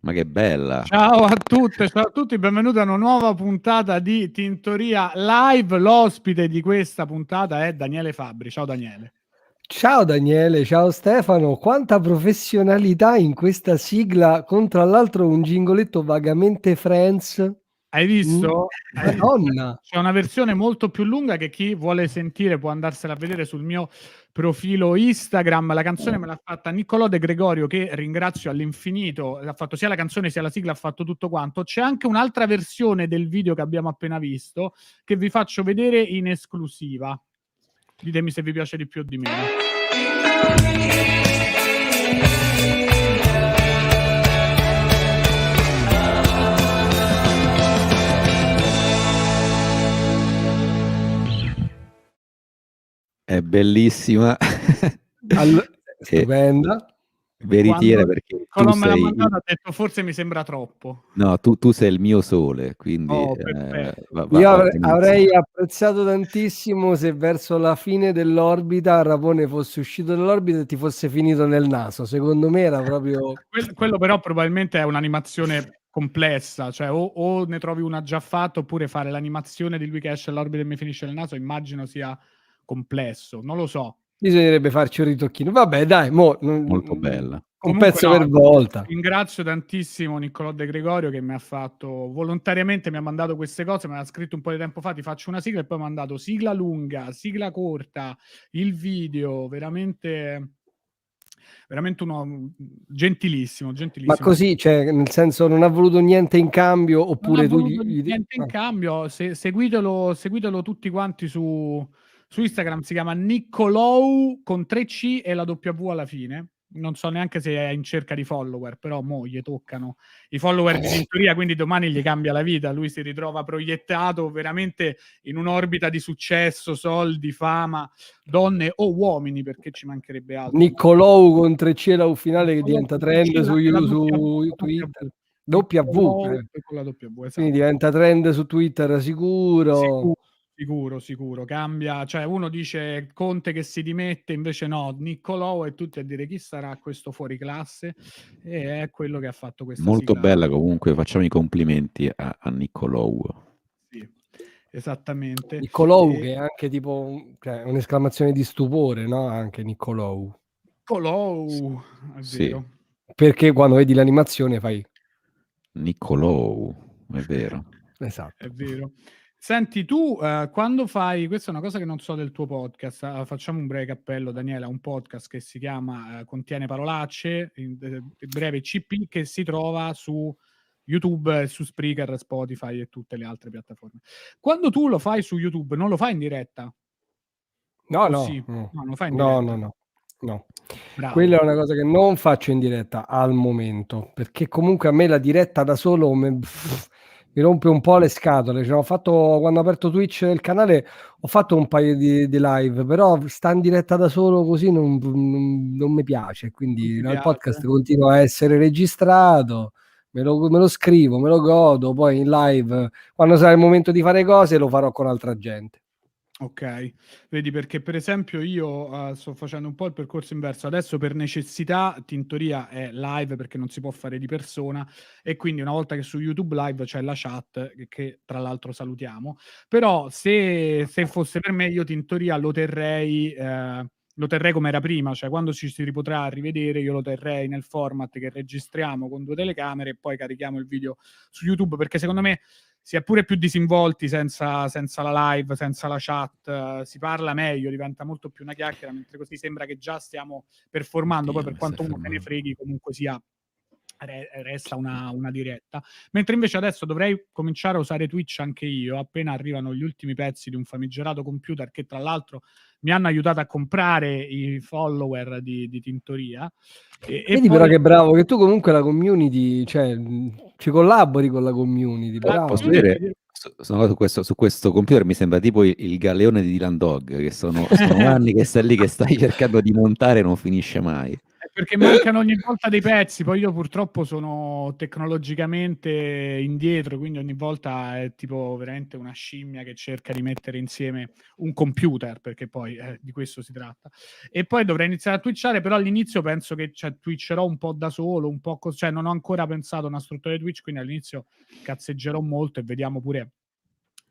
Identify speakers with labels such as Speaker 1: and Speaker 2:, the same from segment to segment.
Speaker 1: Ma che bella!
Speaker 2: Ciao a tutte, ciao a tutti, benvenuti a una nuova puntata di Tintoria Live. L'ospite di questa puntata è Daniele Fabbri. Ciao Daniele.
Speaker 3: Ciao Daniele, ciao Stefano, quanta professionalità in questa sigla, con tra l'altro un jingoletto vagamente Friends.
Speaker 2: Hai visto?
Speaker 3: Madonna!
Speaker 2: C'è una versione molto più lunga che chi vuole sentire può andarsela a vedere sul mio profilo Instagram. La canzone me l'ha fatta Niccolò De Gregorio, che ringrazio all'infinito. Ha fatto sia la canzone sia la sigla, ha fatto tutto quanto. C'è anche un'altra versione del video che abbiamo appena visto che vi faccio vedere in esclusiva. Ditemi se vi piace di più o di meno.
Speaker 1: È bellissima.
Speaker 3: Stupenda.
Speaker 1: Veritiera, perché tu
Speaker 2: Quando me l'ha
Speaker 1: sei...
Speaker 2: mandato ha detto forse mi sembra troppo.
Speaker 1: No, tu sei il mio sole, quindi
Speaker 2: Oh, perfetto.
Speaker 3: Io
Speaker 1: va benissimo.
Speaker 3: avrei apprezzato tantissimo se verso la fine dell'orbita Rapone fosse uscito dall'orbita e ti fosse finito nel naso. Secondo me era proprio...
Speaker 2: Quello però probabilmente è un'animazione complessa, cioè o ne trovi una già fatta oppure fare l'animazione di lui che esce all'orbita e mi finisce nel naso, immagino sia complesso, non lo so.
Speaker 3: Bisognerebbe farci un ritocchino. Vabbè, dai,
Speaker 1: Molto bella.
Speaker 3: Un
Speaker 2: Comunque,
Speaker 3: pezzo per volta.
Speaker 2: Ringrazio tantissimo Niccolò De Gregorio che mi ha fatto volontariamente, mi ha mandato queste cose, me l'ha scritto un po' di tempo fa, ti faccio una sigla, e poi mi ha mandato sigla lunga, sigla corta, il video, veramente uno gentilissimo.
Speaker 3: Ma così, cioè, nel senso, non ha voluto niente in cambio, oppure
Speaker 2: non ha
Speaker 3: tu
Speaker 2: voluto niente in cambio, seguitelo tutti quanti su Instagram, si chiama Niccolò con 3C e la W alla fine. Non so neanche se è in cerca di follower, però mo gli toccano i follower di Tintoria, quindi domani gli cambia la vita, lui si ritrova proiettato veramente in un'orbita di successo, soldi, fama, donne o uomini, perché ci mancherebbe altro.
Speaker 3: Niccolò con 3C la finale che diventa trend su Twitter. W,
Speaker 2: con la W, esatto.
Speaker 3: quindi diventa trend su Twitter sicuro.
Speaker 2: Sicuro, cambia, cioè uno dice Conte che si dimette, invece no, Niccolò, e tutti a dire chi sarà questo fuoriclasse, e è quello che ha fatto questa
Speaker 1: Molto
Speaker 2: sigla.
Speaker 1: bella, comunque facciamo i complimenti a Niccolò.
Speaker 2: Sì, esattamente.
Speaker 3: Niccolò che è anche tipo un'esclamazione di stupore, no? Anche Niccolò.
Speaker 2: Niccolò, è
Speaker 1: Sì.
Speaker 2: vero.
Speaker 3: Perché quando vedi l'animazione fai
Speaker 1: Niccolò, è vero.
Speaker 3: Esatto.
Speaker 2: È vero. Senti, tu quando fai, questa è una cosa che non so del tuo podcast, facciamo un breve cappello, Daniela, un podcast che si chiama Contiene parolacce, in breve CP, che si trova su YouTube, su Spreaker, Spotify e tutte le altre piattaforme. Quando tu lo fai su YouTube, non lo fai in diretta?
Speaker 3: No,
Speaker 2: Sì?
Speaker 3: no,
Speaker 2: No, non fai in diretta.
Speaker 3: no.
Speaker 2: Bravo.
Speaker 3: Quella è una cosa che non faccio in diretta al momento, perché comunque a me la diretta da solo mi rompe un po' le scatole. Cioè, ho fatto, quando ho aperto Twitch il canale, ho fatto un paio di live, però sta in diretta da solo così non mi piace, quindi il podcast continua a essere registrato, me lo scrivo, me lo godo, poi in live, quando sarà il momento di fare cose, lo farò con altra gente.
Speaker 2: Ok, vedi, perché per esempio io sto facendo un po' il percorso inverso. Adesso per necessità Tintoria è live perché non si può fare di persona, e quindi una volta che su YouTube Live c'è la chat, che tra l'altro salutiamo, però se fosse per me io Tintoria lo terrei come era prima, cioè quando ci si ripotrà rivedere io lo terrei nel format che registriamo con 2 telecamere e poi carichiamo il video su YouTube, perché secondo me si è pure più disinvolti senza la live, senza la chat, si parla meglio, diventa molto più una chiacchiera, mentre così sembra che già stiamo performando, poi per quanto uno se ne freghi comunque sia resta una diretta, mentre invece adesso dovrei cominciare a usare Twitch anche io appena arrivano gli ultimi pezzi di un famigerato computer che tra l'altro mi hanno aiutato a comprare i follower di Tintoria.
Speaker 3: Vedi poi, però che bravo, che tu comunque la community, cioè ci collabori con la community, bravo.
Speaker 1: Posso dire, su questo computer mi sembra tipo il galeone di Dylan Dog, che sono anni che sta lì che stai cercando di montare e non finisce mai.
Speaker 2: perché mancano ogni volta dei pezzi, poi io purtroppo sono tecnologicamente indietro, quindi ogni volta è tipo veramente una scimmia che cerca di mettere insieme un computer, perché poi di questo si tratta. E poi dovrei iniziare a twitchare, però all'inizio penso che twitcherò un po' da solo, un po' cioè non ho ancora pensato a una struttura di Twitch, quindi all'inizio cazzeggerò molto e vediamo pure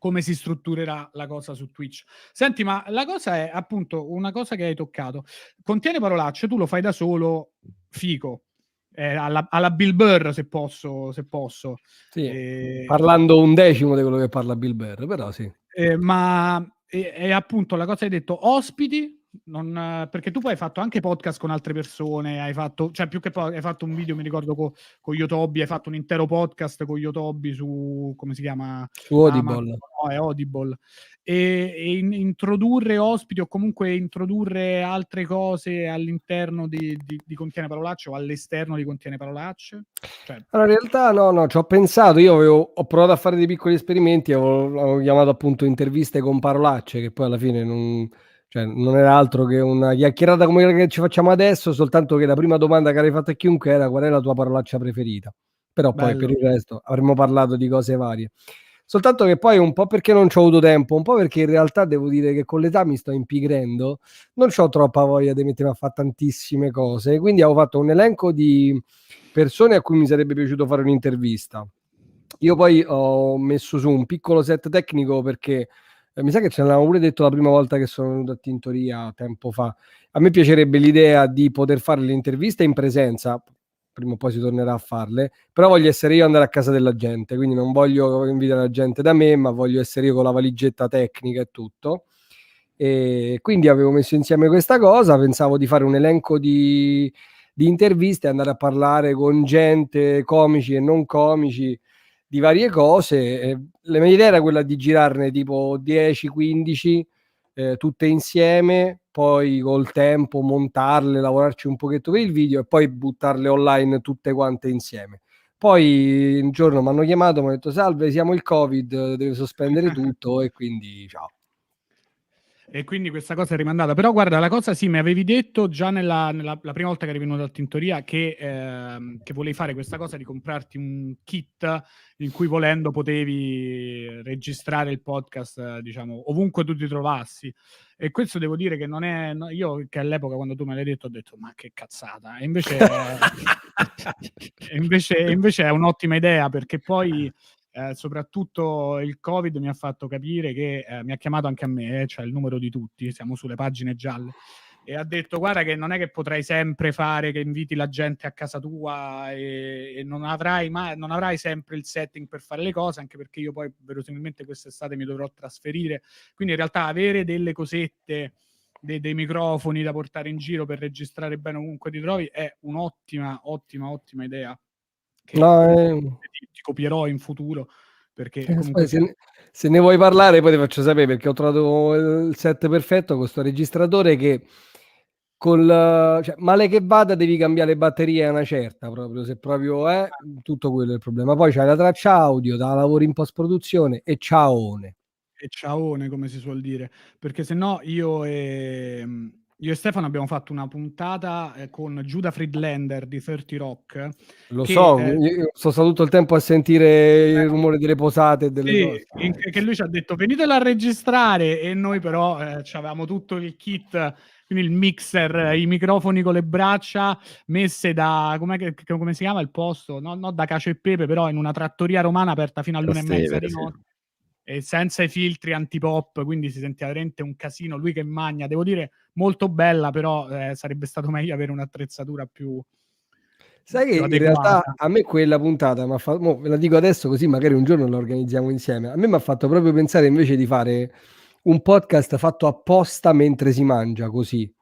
Speaker 2: come si strutturerà la cosa su Twitch. Senti, ma la cosa è appunto una cosa che hai toccato. Contiene parolacce, tu lo fai da solo, fico. Alla Bill Burr, se posso.
Speaker 3: Sì, parlando un decimo di quello che parla Bill Burr, però sì.
Speaker 2: Ma appunto la cosa che hai detto, ospiti, perché tu poi hai fatto anche podcast con altre persone, hai fatto, cioè più che poi hai fatto un video, mi ricordo, con Yotobi, hai fatto un intero podcast con Yotobi su, come si chiama?
Speaker 3: Su Audible.
Speaker 2: No, è Audible. E introdurre ospiti o comunque introdurre altre cose all'interno di Contiene Parolacce o all'esterno di Contiene Parolacce? Cioè,
Speaker 3: allora, in realtà no, ci ho pensato, ho provato a fare dei piccoli esperimenti, avevo chiamato appunto interviste con parolacce, che poi alla fine non era altro che una chiacchierata come quella che ci facciamo adesso, soltanto che la prima domanda che avrei fatto a chiunque era: qual è la tua parolaccia preferita? Però poi per il resto avremmo parlato di cose varie. Soltanto che poi un po' perché non ci ho avuto tempo, un po' perché in realtà devo dire che con l'età mi sto impigrendo, non ho troppa voglia di mettermi a fare tantissime cose, quindi avevo fatto un elenco di persone a cui mi sarebbe piaciuto fare un'intervista. Io poi ho messo su un piccolo set tecnico perché mi sa che ce l'avevamo pure detto la prima volta che sono venuto a Tintoria tempo fa. A me piacerebbe l'idea di poter fare le interviste in presenza, prima o poi si tornerà a farle, però voglio essere io ad andare a casa della gente, quindi non voglio invitare la gente da me, ma voglio essere io con la valigetta tecnica e tutto. E quindi avevo messo insieme questa cosa, pensavo di fare un elenco di interviste, andare a parlare con gente, comici e non comici, di varie cose. La mia idea era quella di girarne tipo 10-15 tutte insieme, poi col tempo montarle, lavorarci un pochetto per il video e poi buttarle online tutte quante insieme. Poi un giorno mi hanno chiamato, mi hanno detto: salve, siamo il Covid, deve sospendere tutto, e quindi ciao.
Speaker 2: E quindi questa cosa è rimandata. Però guarda, la cosa sì, mi avevi detto già la prima volta che eri venuto a Tintoria che volevi fare questa cosa di comprarti un kit in cui volendo potevi registrare il podcast, diciamo, ovunque tu ti trovassi. E questo devo dire che non è... io che all'epoca quando tu me l'hai detto ho detto ma che cazzata. E invece, invece è un'ottima idea, perché poi... soprattutto il Covid mi ha fatto capire che mi ha chiamato anche a me, cioè il numero di tutti, siamo sulle pagine gialle, e ha detto: guarda che non è che potrai sempre fare che inviti la gente a casa tua e non avrai sempre il setting per fare le cose, anche perché io poi verosimilmente quest'estate mi dovrò trasferire, quindi in realtà avere delle cosette, dei microfoni da portare in giro per registrare bene ovunque ti trovi è un'ottima idea che ti copierò in futuro, perché comunque
Speaker 3: se ne vuoi parlare poi ti faccio sapere, perché ho trovato il set perfetto con questo registratore che cioè, male che vada devi cambiare batterie a una certa, proprio se proprio è tutto quello è il problema. Poi c'hai la traccia audio, da lavori in post produzione e ciaone.
Speaker 2: E ciaone, come si suol dire, perché se no io e Stefano abbiamo fatto una puntata con Giuda Friedlander di 30 Rock.
Speaker 3: Lo so, io sto stato tutto il tempo a sentire il rumore delle posate e delle cose.
Speaker 2: Che lui ci ha detto venitela a registrare, e noi però avevamo tutto il kit, quindi il mixer, i microfoni con le braccia messe da, come si chiama il posto? No, da Cacio e Pepe, però in una trattoria romana aperta fino all'1:30 di notte. E senza i filtri antipop, quindi si sentiva veramente un casino. Lui che magna, devo dire, molto bella, però sarebbe stato meglio avere un'attrezzatura più...
Speaker 3: Sai che in realtà a me quella puntata ve la dico adesso così magari un giorno la organizziamo insieme. A me mi ha fatto proprio pensare invece di fare un podcast fatto apposta mentre si mangia, così.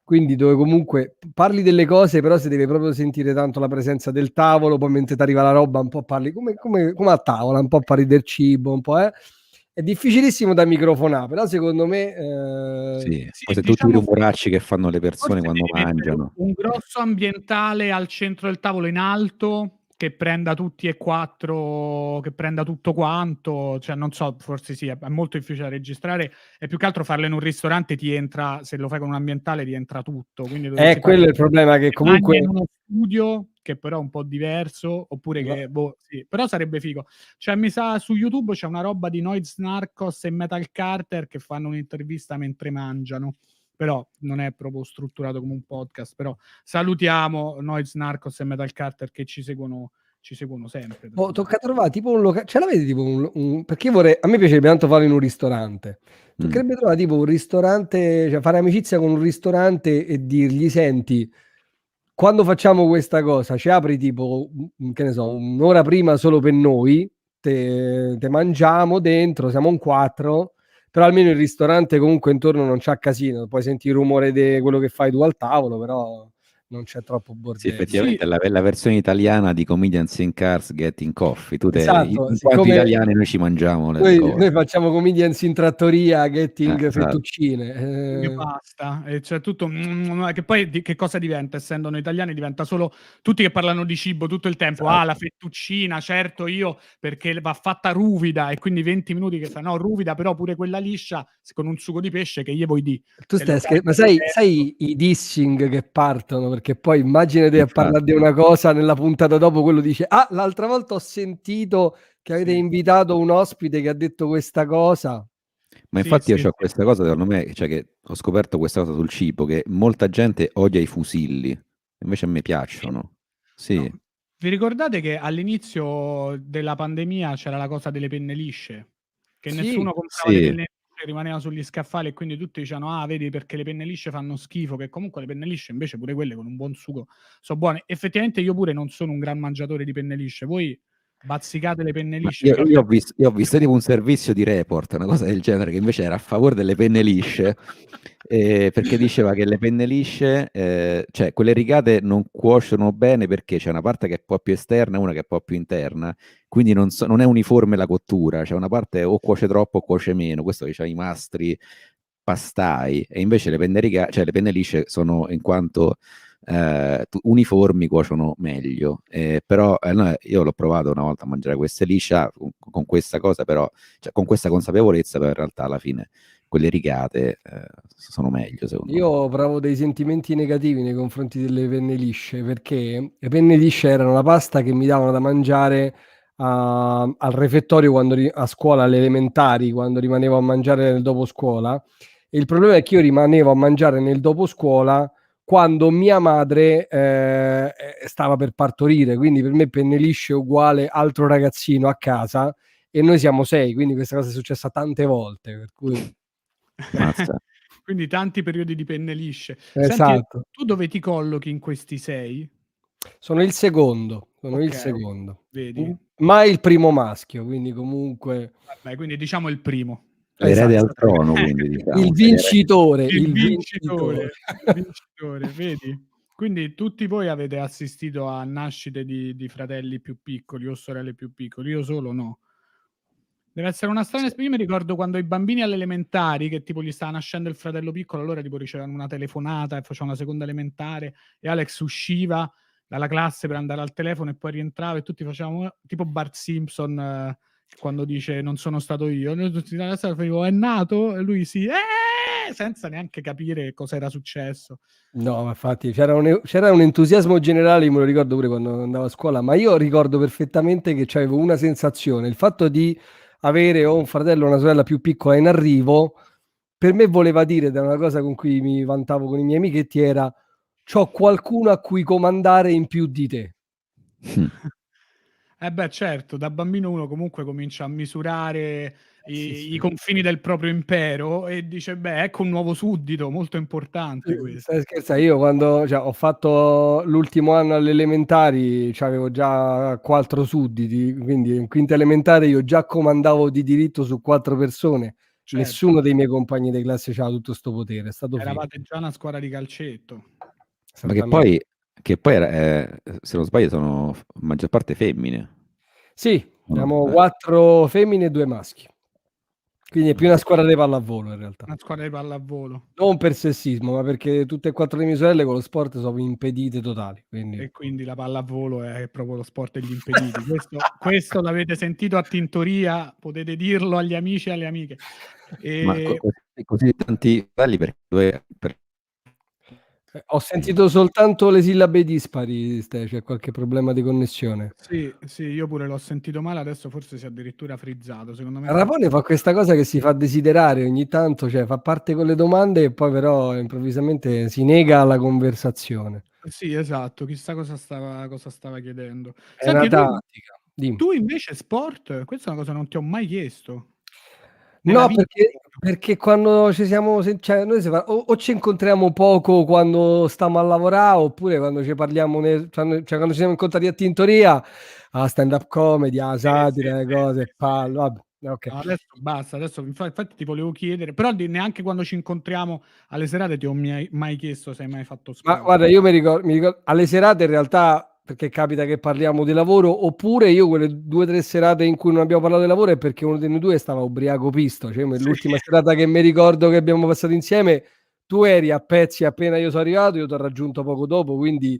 Speaker 3: Quindi dove comunque parli delle cose, però si deve proprio sentire tanto la presenza del tavolo, poi mentre ti arriva la roba un po' parli come a tavola, un po' parli del cibo, un po', È difficilissimo da microfonare, però secondo me...
Speaker 1: Sì, poi tutti i rumoracci che fanno le persone quando mangiano.
Speaker 2: Un grosso ambientale al centro del tavolo in alto, che prenda tutti e 4, che prenda tutto quanto, cioè non so, forse sì, è molto difficile da registrare e più che altro farlo in un ristorante ti entra, se lo fai con un ambientale ti entra tutto, quindi dovresti fare
Speaker 3: Quello è il problema, che comunque
Speaker 2: in uno studio che però è un po' diverso, oppure che, boh, sì, però sarebbe figo. Cioè, mi sa, su YouTube c'è una roba di Noiz Narcos e Metal Carter che fanno un'intervista mentre mangiano, però non è proprio strutturato come un podcast, però salutiamo Noiz Narcos e Metal Carter che ci seguono sempre.
Speaker 3: tocca trovare tipo un locale, ce l'avete tipo perché a me piacerebbe tanto farlo in un ristorante. Toccherebbe trovare tipo un ristorante, cioè fare amicizia con un ristorante e dirgli: senti, quando facciamo questa cosa ci apri tipo, che ne so, un'ora prima solo per noi, te mangiamo dentro, siamo un 4, però almeno il ristorante comunque intorno non c'ha casino, puoi sentire il rumore di quello che fai tu al tavolo, però non c'è troppo
Speaker 1: Sì,
Speaker 3: bordello.
Speaker 1: effettivamente la versione italiana di Comedians in Cars Getting Coffee.
Speaker 3: Esatto,
Speaker 1: In quanto
Speaker 3: siccome
Speaker 1: italiani noi ci mangiamo le
Speaker 3: noi
Speaker 1: cose.
Speaker 3: facciamo comedians in trattoria, getting
Speaker 1: Esatto.
Speaker 3: fettuccine.
Speaker 2: Pasta, e c'è tutto che poi che cosa diventa? Essendo noi italiani diventa solo tutti che parlano di cibo tutto il tempo.
Speaker 1: Esatto.
Speaker 2: La fettuccina, certo, io perché va fatta ruvida e quindi 20 minuti che fa no, ruvida, però pure quella liscia con un sugo di pesce che gli vuoi di.
Speaker 3: Tu stai ma sai i dissing che partono, perché poi immaginate a parlare di una cosa, nella puntata dopo quello dice: ah, l'altra volta ho sentito che avete invitato un ospite che ha detto questa cosa.
Speaker 1: Ma infatti io ho questa cosa, secondo me, cioè che ho scoperto questa cosa sul cibo, che molta gente odia i fusilli, invece a me piacciono. Sì.
Speaker 2: No. Vi ricordate che all'inizio della pandemia c'era la cosa delle penne lisce? Che nessuno comprava le penne lisce, rimaneva sugli scaffali e quindi tutti dicevano: ah, vedi perché le penne lisce fanno schifo, che comunque le penne lisce invece pure quelle con un buon sugo sono buone. Effettivamente io pure non sono un gran mangiatore di penne lisce, voi bazzicate le penne lisce.
Speaker 1: Io ho visto tipo un servizio di Report, una cosa del genere, che invece era a favore delle penne lisce, perché diceva che le penne lisce, cioè quelle rigate non cuociono bene perché c'è una parte che è un po' più esterna e una che è un po' più interna, quindi non è uniforme la cottura, c'è una parte o cuoce troppo o cuoce meno, questo diceva i mastri pastai, e invece le penne lisce sono, in quanto uniformi, cuociono meglio, però io l'ho provato una volta a mangiare queste lisce con questa cosa, però cioè, con questa consapevolezza, però in realtà alla fine quelle rigate sono meglio, secondo me.
Speaker 3: Io provo dei sentimenti negativi nei confronti delle penne lisce, perché le penne lisce erano la pasta che mi davano da mangiare al refettorio quando a scuola, alle elementari, quando rimanevo a mangiare nel dopo scuola. E il problema è che io rimanevo a mangiare nel dopo scuola quando mia madre stava per partorire, quindi per me penne lisce uguale altro ragazzino a casa, e noi siamo 6, quindi questa cosa è successa tante volte, per cui
Speaker 2: quindi tanti periodi di penne lisce.
Speaker 3: Esatto.
Speaker 2: Senti, tu dove ti collochi in questi 6?
Speaker 3: Sono il secondo,
Speaker 2: Vedi?
Speaker 3: mai il primo maschio, quindi comunque
Speaker 2: vabbè, quindi diciamo il primo.
Speaker 1: L'erede al trono, quindi diciamo.
Speaker 3: Il vincitore,
Speaker 2: il vincitore, vedi? Quindi tutti voi avete assistito a nascite di fratelli più piccoli o sorelle più piccoli, io solo no. Deve essere una strana esperienza. Io mi ricordo quando i bambini alle elementari, che tipo gli stava nascendo il fratello piccolo, allora tipo ricevevano una telefonata e facevano una seconda elementare e Alex usciva dalla classe per andare al telefono e poi rientrava e tutti facevamo tipo Bart Simpson quando dice non sono stato io. Noi tutti nella sala facevo è nato? E lui sì, senza neanche capire cosa era successo.
Speaker 3: No, ma infatti c'era un entusiasmo generale, io me lo ricordo pure quando andavo a scuola, ma io ricordo perfettamente che avevo una sensazione, il fatto di avere o un fratello o una sorella più piccola in arrivo, per me voleva dire, da una cosa con cui mi vantavo con i miei amichetti, era: c'ho qualcuno a cui comandare in più di te.
Speaker 2: Beh, certo, da bambino uno comunque comincia a misurare i confini del proprio impero e dice: beh, ecco un nuovo suddito, molto importante questo.
Speaker 3: Stai scherzando? Io quando ho fatto l'ultimo anno alle elementari avevo già 4 sudditi, quindi in quinta elementare io già comandavo di diritto su 4 persone.
Speaker 2: Certo.
Speaker 3: Nessuno dei miei compagni di classe aveva tutto questo potere, è stato
Speaker 2: Eravate già una squadra di calcetto.
Speaker 1: Ma che poi se non sbaglio sono maggior parte femmine.
Speaker 3: Sì, siamo 4 femmine e 2 maschi. Quindi è più una squadra di pallavolo in realtà.
Speaker 2: Una squadra di pallavolo.
Speaker 3: Non per sessismo, ma perché tutte e 4 le mie sorelle con lo sport sono impedite totali. Quindi...
Speaker 2: E quindi la pallavolo è proprio lo sport degli impediti. Questo l'avete sentito a Tintoria, potete dirlo agli amici e alle amiche.
Speaker 1: Ma così tanti belli
Speaker 3: Ho sentito soltanto le sillabe dispari, Ste, c'è qualche problema di connessione.
Speaker 2: Sì, io pure l'ho sentito male, adesso forse si è addirittura frizzato, secondo me.
Speaker 3: Rapone fa questa cosa che si fa desiderare ogni tanto, cioè fa parte con le domande e poi però improvvisamente si nega alla conversazione.
Speaker 2: Sì, esatto, chissà cosa stava chiedendo.
Speaker 3: È una
Speaker 2: Senti,
Speaker 3: tattica. Dimmi.
Speaker 2: tu invece sport, questa è una cosa che non ti ho mai chiesto.
Speaker 3: No, perché quando ci siamo, cioè noi o ci incontriamo poco quando stiamo a lavorare, oppure quando ci parliamo, quando ci siamo incontrati a Tintoria, a stand-up comedy, a satira, le cose, pallo, vabbè. Okay.
Speaker 2: No, adesso basta, adesso infatti ti volevo chiedere, però neanche quando ci incontriamo alle serate ti ho mai chiesto se hai mai fatto sport.
Speaker 3: Ma guarda, io mi ricordo alle serate in realtà, perché capita che parliamo di lavoro, oppure io quelle 2 o 3 serate in cui non abbiamo parlato di lavoro è perché uno dei noi 2 stava ubriaco pisto, cioè l'ultima serata che mi ricordo che abbiamo passato insieme, tu eri a pezzi appena io sono arrivato, io t'ho raggiunto poco dopo, quindi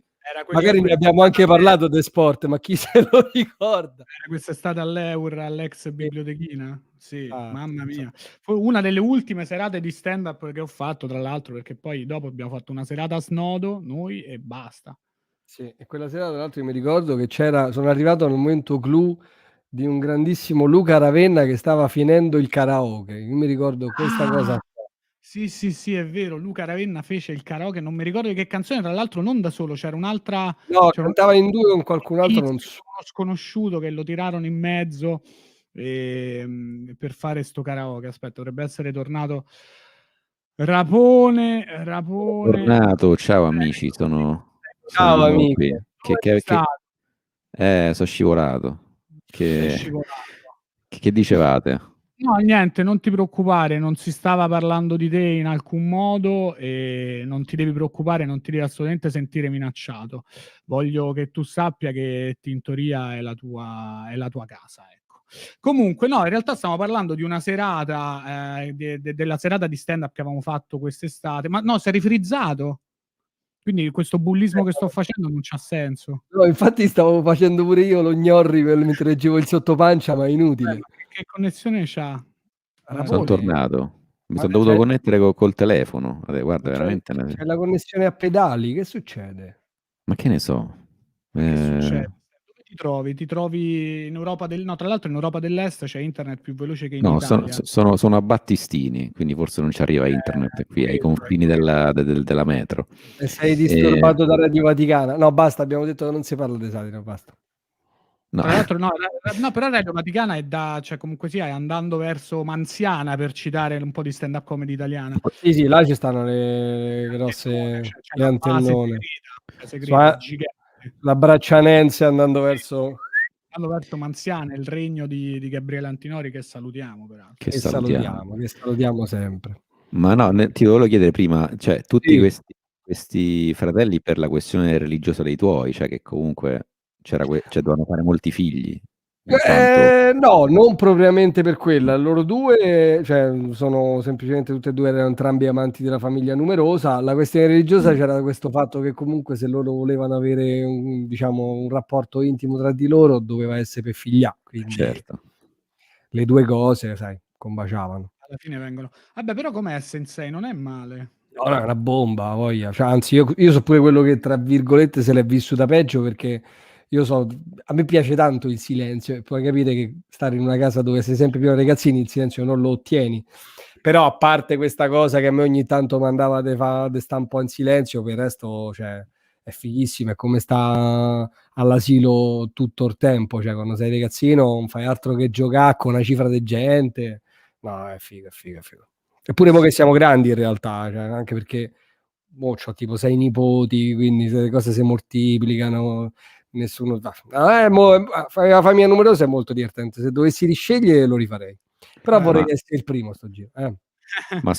Speaker 3: magari ne abbiamo anche parlato di sport, ma chi se lo ricorda?
Speaker 2: Era quest'estate all'Eur, all'ex bibliotechina? Sì,
Speaker 3: Ah,
Speaker 2: mamma mia. Fu una delle ultime serate di stand-up che ho fatto, tra l'altro, perché poi dopo abbiamo fatto una serata a snodo, noi, e basta.
Speaker 3: Sì, e quella sera tra l'altro io mi ricordo che sono arrivato al momento clou di un grandissimo Luca Ravenna che stava finendo il karaoke. Io mi ricordo questa cosa.
Speaker 2: Sì, è vero. Luca Ravenna fece il karaoke, non mi ricordo di che canzone, tra l'altro non da solo, c'era un'altra.
Speaker 3: No, cantava in 2 con qualcun altro, non so.
Speaker 2: Uno sconosciuto che lo tirarono in mezzo per fare sto karaoke. Aspetta, dovrebbe essere tornato Rapone.
Speaker 1: Tornato, ciao amici, sono
Speaker 3: Ciao
Speaker 1: di nuovo
Speaker 3: amici.
Speaker 1: qui. Sono scivolato.
Speaker 2: Sei scivolato.
Speaker 1: Che dicevate?
Speaker 2: No, niente, non ti preoccupare, non si stava parlando di te in alcun modo e non ti devi preoccupare, non ti devi assolutamente sentire minacciato. Voglio che tu sappia che Tintoria è la tua casa, ecco. Comunque, no, in realtà stiamo parlando di una serata, della serata di stand-up che avevamo fatto quest'estate, ma no, si è rifrizzato. Quindi questo bullismo che sto facendo non c'ha senso.
Speaker 3: No, infatti stavo facendo pure io lo gnorri mentre leggevo il sottopancia, ma è inutile.
Speaker 2: Che connessione c'ha?
Speaker 1: Sono tornato. Mi sono dovuto connettere col telefono. Guarda, veramente.
Speaker 3: C'è la connessione a pedali, che succede?
Speaker 1: Ma che ne so?
Speaker 2: Che succede? Dove ti trovi? Ti trovi in Europa no, tra l'altro in Europa dell'Est c'è internet più veloce che in Italia.
Speaker 1: Sono a Battistini, quindi forse non ci arriva internet qui ai confini della metro.
Speaker 3: E sei disturbato da Radio Vaticana? No, basta, abbiamo detto che non si parla di satira, basta.
Speaker 2: No. Tra l'altro no, però Radio Vaticana è cioè comunque sia, è andando verso Manziana, per citare un po' di stand-up comedy italiana.
Speaker 3: Sì, là ci stanno le grosse le antennone.
Speaker 2: Segreta, gigante.
Speaker 3: La Braccianense andando verso
Speaker 2: Manziana, il regno di Gabriele Antinori, che salutiamo peraltro.
Speaker 3: Che salutiamo sempre.
Speaker 1: Ma no, ti volevo chiedere prima, cioè tutti questi fratelli per la questione religiosa dei tuoi, cioè che comunque dovevano fare molti figli.
Speaker 3: No, non propriamente per quella. Loro due, cioè, sono semplicemente tutte e due, erano entrambi amanti della famiglia numerosa. La questione religiosa c'era questo fatto che comunque se loro volevano avere un rapporto intimo tra di loro doveva essere per figlia. Quindi
Speaker 1: certo.
Speaker 3: Le due cose, sai, combaciavano.
Speaker 2: Alla fine vengono. Vabbè, però com'è Sensei? Non è male.
Speaker 3: No, è una bomba, voglia. Cioè, anzi, io so pure quello che, tra virgolette, se l'è vissuta peggio, perché a me piace tanto il silenzio, e puoi capire che stare in una casa dove sei sempre pieno di ragazzini, il silenzio non lo ottieni. Però, a parte questa cosa che a me ogni tanto mandava di sta un po' in silenzio, per il resto, cioè, è fighissimo, è come sta all'asilo tutto il tempo, cioè quando sei ragazzino non fai altro che giocare con una cifra di gente. No, è figo. Eppure mo che siamo grandi in realtà, cioè, anche perché mo c'ho tipo 6 nipoti, quindi le cose si moltiplicano, nessuno la famiglia numerosa è molto divertente, se dovessi riscegliere lo rifarei, però vorrei essere il primo sto giro.
Speaker 1: Ma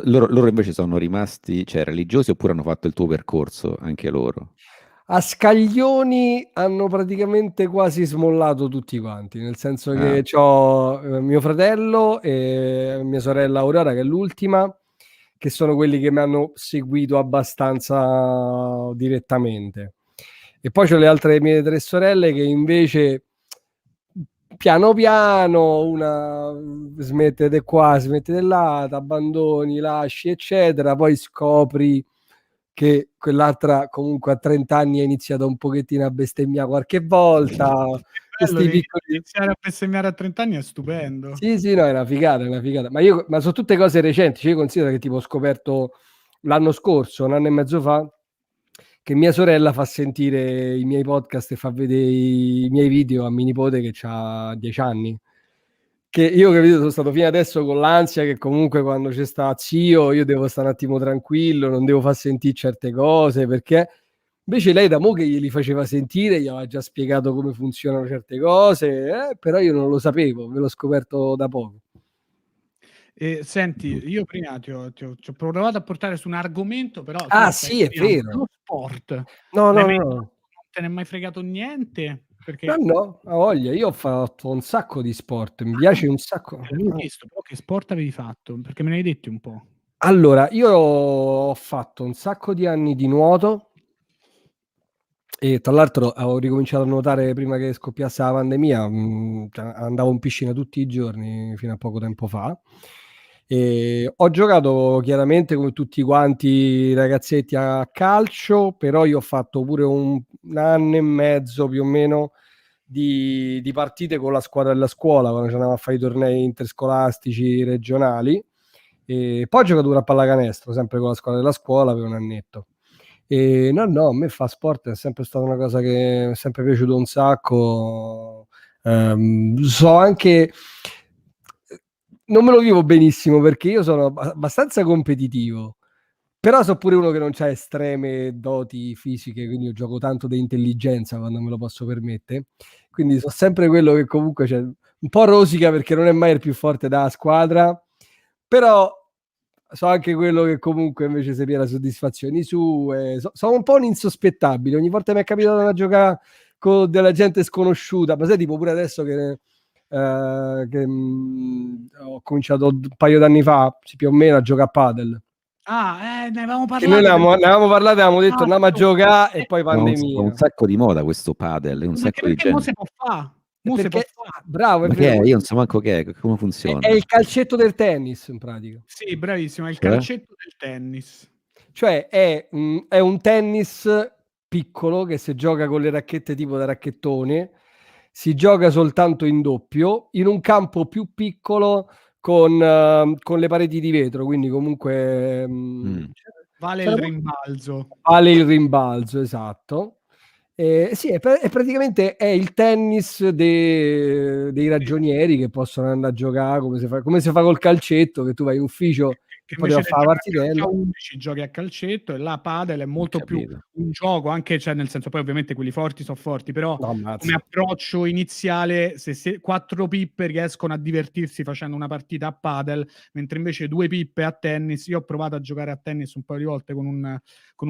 Speaker 1: loro invece sono rimasti, cioè, religiosi, oppure hanno fatto il tuo percorso anche loro?
Speaker 3: a scaglioni hanno praticamente quasi smollato tutti quanti, nel senso che c'ho mio fratello e mia sorella Aurora, che è l'ultima, che sono quelli che mi hanno seguito abbastanza direttamente. E poi c'ho le altre mie 3 sorelle che invece piano piano una smette di qua, smette di là, abbandoni, lasci, eccetera, poi scopri che quell'altra comunque a 30 anni ha iniziato un pochettino a bestemmiare qualche volta.
Speaker 2: Bello,
Speaker 3: Questi piccoli...
Speaker 2: iniziare a bestemmiare a 30 anni è stupendo.
Speaker 3: Sì, no, è una figata, è una figata. Ma sono tutte cose recenti. Cioè, io considero che tipo ho scoperto l'anno scorso, un anno e mezzo fa, che mia sorella fa sentire i miei podcast e fa vedere i miei video a mia nipote che ha 10 anni. Che io, capito, sono stato fino adesso con l'ansia che comunque quando c'è sta zio io devo stare un attimo tranquillo, non devo far sentire certe cose, perché invece lei da mo' che glieli faceva sentire, gli aveva già spiegato come funzionano certe cose, però io non lo sapevo, me l'ho scoperto da poco.
Speaker 2: Senti, io prima ti ho provato a portare su un argomento, però
Speaker 3: Ah sì, è vero.
Speaker 2: lo sport.
Speaker 3: No.
Speaker 2: Non te ne è mai fregato niente? Perché
Speaker 3: No, ha voglia. Io ho fatto un sacco di sport, mi piace un sacco.
Speaker 2: l'avevo visto, però che sport avevi fatto? Perché me ne hai detti un po'.
Speaker 3: Allora, io ho fatto un sacco di anni di nuoto e tra l'altro ho ricominciato a nuotare prima che scoppiasse la pandemia, cioè, andavo in piscina tutti i giorni fino a poco tempo fa. E ho giocato chiaramente come tutti quanti i ragazzetti a calcio, però io ho fatto pure un anno e mezzo più o meno di partite con la squadra della scuola, quando ci andavamo a fare i tornei interscolastici regionali. E poi ho giocato pure a pallacanestro, sempre con la squadra della scuola, per un annetto. E no, a me fa sport è sempre stata una cosa che mi è sempre piaciuto un sacco. So anche, non me lo vivo benissimo perché io sono abbastanza competitivo, però so pure uno che non ha estreme doti fisiche, quindi io gioco tanto di intelligenza quando me lo posso permettere. Quindi so sempre quello che comunque c'è un po' rosica perché non è mai il più forte della squadra, però so anche quello che comunque invece si piena soddisfazioni sue. Sono un po' un insospettabile. Ogni volta mi è capitato da giocare con della gente sconosciuta, ma sai, tipo pure adesso che ho cominciato un paio d'anni fa, più o meno, a giocare a padel.
Speaker 2: Ne avevamo
Speaker 3: E noi
Speaker 2: parlato.
Speaker 3: ne avevamo parlato, avevamo detto andiamo a giocare e poi
Speaker 1: Va
Speaker 3: pandemia.
Speaker 1: un sacco di moda questo padel, un sacco di
Speaker 2: Perché mo
Speaker 1: gente.
Speaker 2: si può fare? Mo si può
Speaker 3: Perché,
Speaker 2: fare.
Speaker 3: bravo, è
Speaker 1: Ma che è?
Speaker 3: vero.
Speaker 1: Io non so manco che è, come funziona.
Speaker 3: È il calcetto del tennis, in pratica.
Speaker 2: Sì, bravissimo, è il
Speaker 1: Cioè?
Speaker 2: calcetto del tennis.
Speaker 3: Cioè è un tennis piccolo che si gioca con le racchette tipo da racchettone, si gioca soltanto in doppio, in un campo più piccolo con le pareti di vetro, quindi comunque
Speaker 2: Vale il rimbalzo.
Speaker 3: vale il rimbalzo, esatto. Sì, è praticamente è il tennis dei ragionieri che possono andare a giocare come si fa col calcetto, che tu vai in ufficio
Speaker 2: Che
Speaker 3: e poi devi
Speaker 2: invece
Speaker 3: fare la
Speaker 2: del giocare a calcio
Speaker 3: partitella.
Speaker 2: a 11 giochi a calcetto e là padel è molto più
Speaker 1: Capito.
Speaker 2: un gioco, anche cioè nel senso poi ovviamente quelli forti so' forti, però
Speaker 3: No,
Speaker 2: come
Speaker 3: ammazza.
Speaker 2: approccio iniziale se 4 pippe riescono a divertirsi facendo una partita a padel, mentre invece 2 pippe a tennis io ho provato a giocare a tennis un paio di volte con un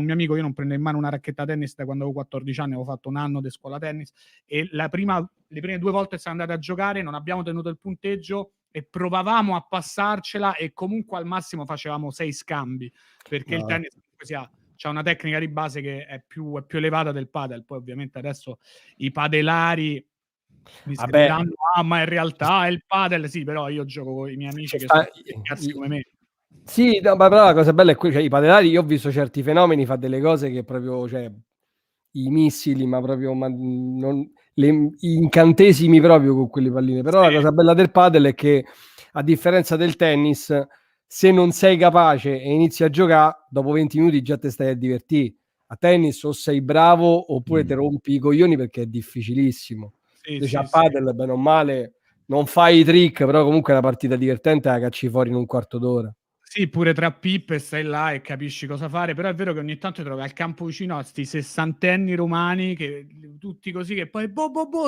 Speaker 2: mio amico, io non prendo in mano una racchetta da tennis da quando avevo 14 anni, avevo fatto un anno di scuola tennis e le prime 2 volte siamo andati a giocare, non abbiamo tenuto il punteggio e provavamo a passarcela e comunque al massimo facevamo 6 scambi, perché il tennis c'ha una tecnica di base che è più elevata del padel. Poi ovviamente adesso i padelari mi scriveranno: "Ah, ma in realtà è il padel". Sì, però io gioco con i miei amici che sono cazzi come me.
Speaker 3: Sì, no, ma però la cosa bella è cioè, i padelari, io ho visto certi fenomeni, fa delle cose che proprio, cioè, i missili, ma proprio gli incantesimi proprio con quelle palline. Però la cosa bella del padel è che, a differenza del tennis, se non sei capace e inizi a giocare, dopo 20 minuti già te stai a divertire. A tennis o sei bravo oppure ti rompi i coglioni perché è difficilissimo. Invece a padel, bene o male, non fai i trick, però comunque la partita divertente la cacci fuori in un quarto d'ora.
Speaker 2: Sì, pure tra pippe stai là e capisci cosa fare, però è vero che ogni tanto ti trovi al campo vicino a sti sessantenni romani che tutti così che poi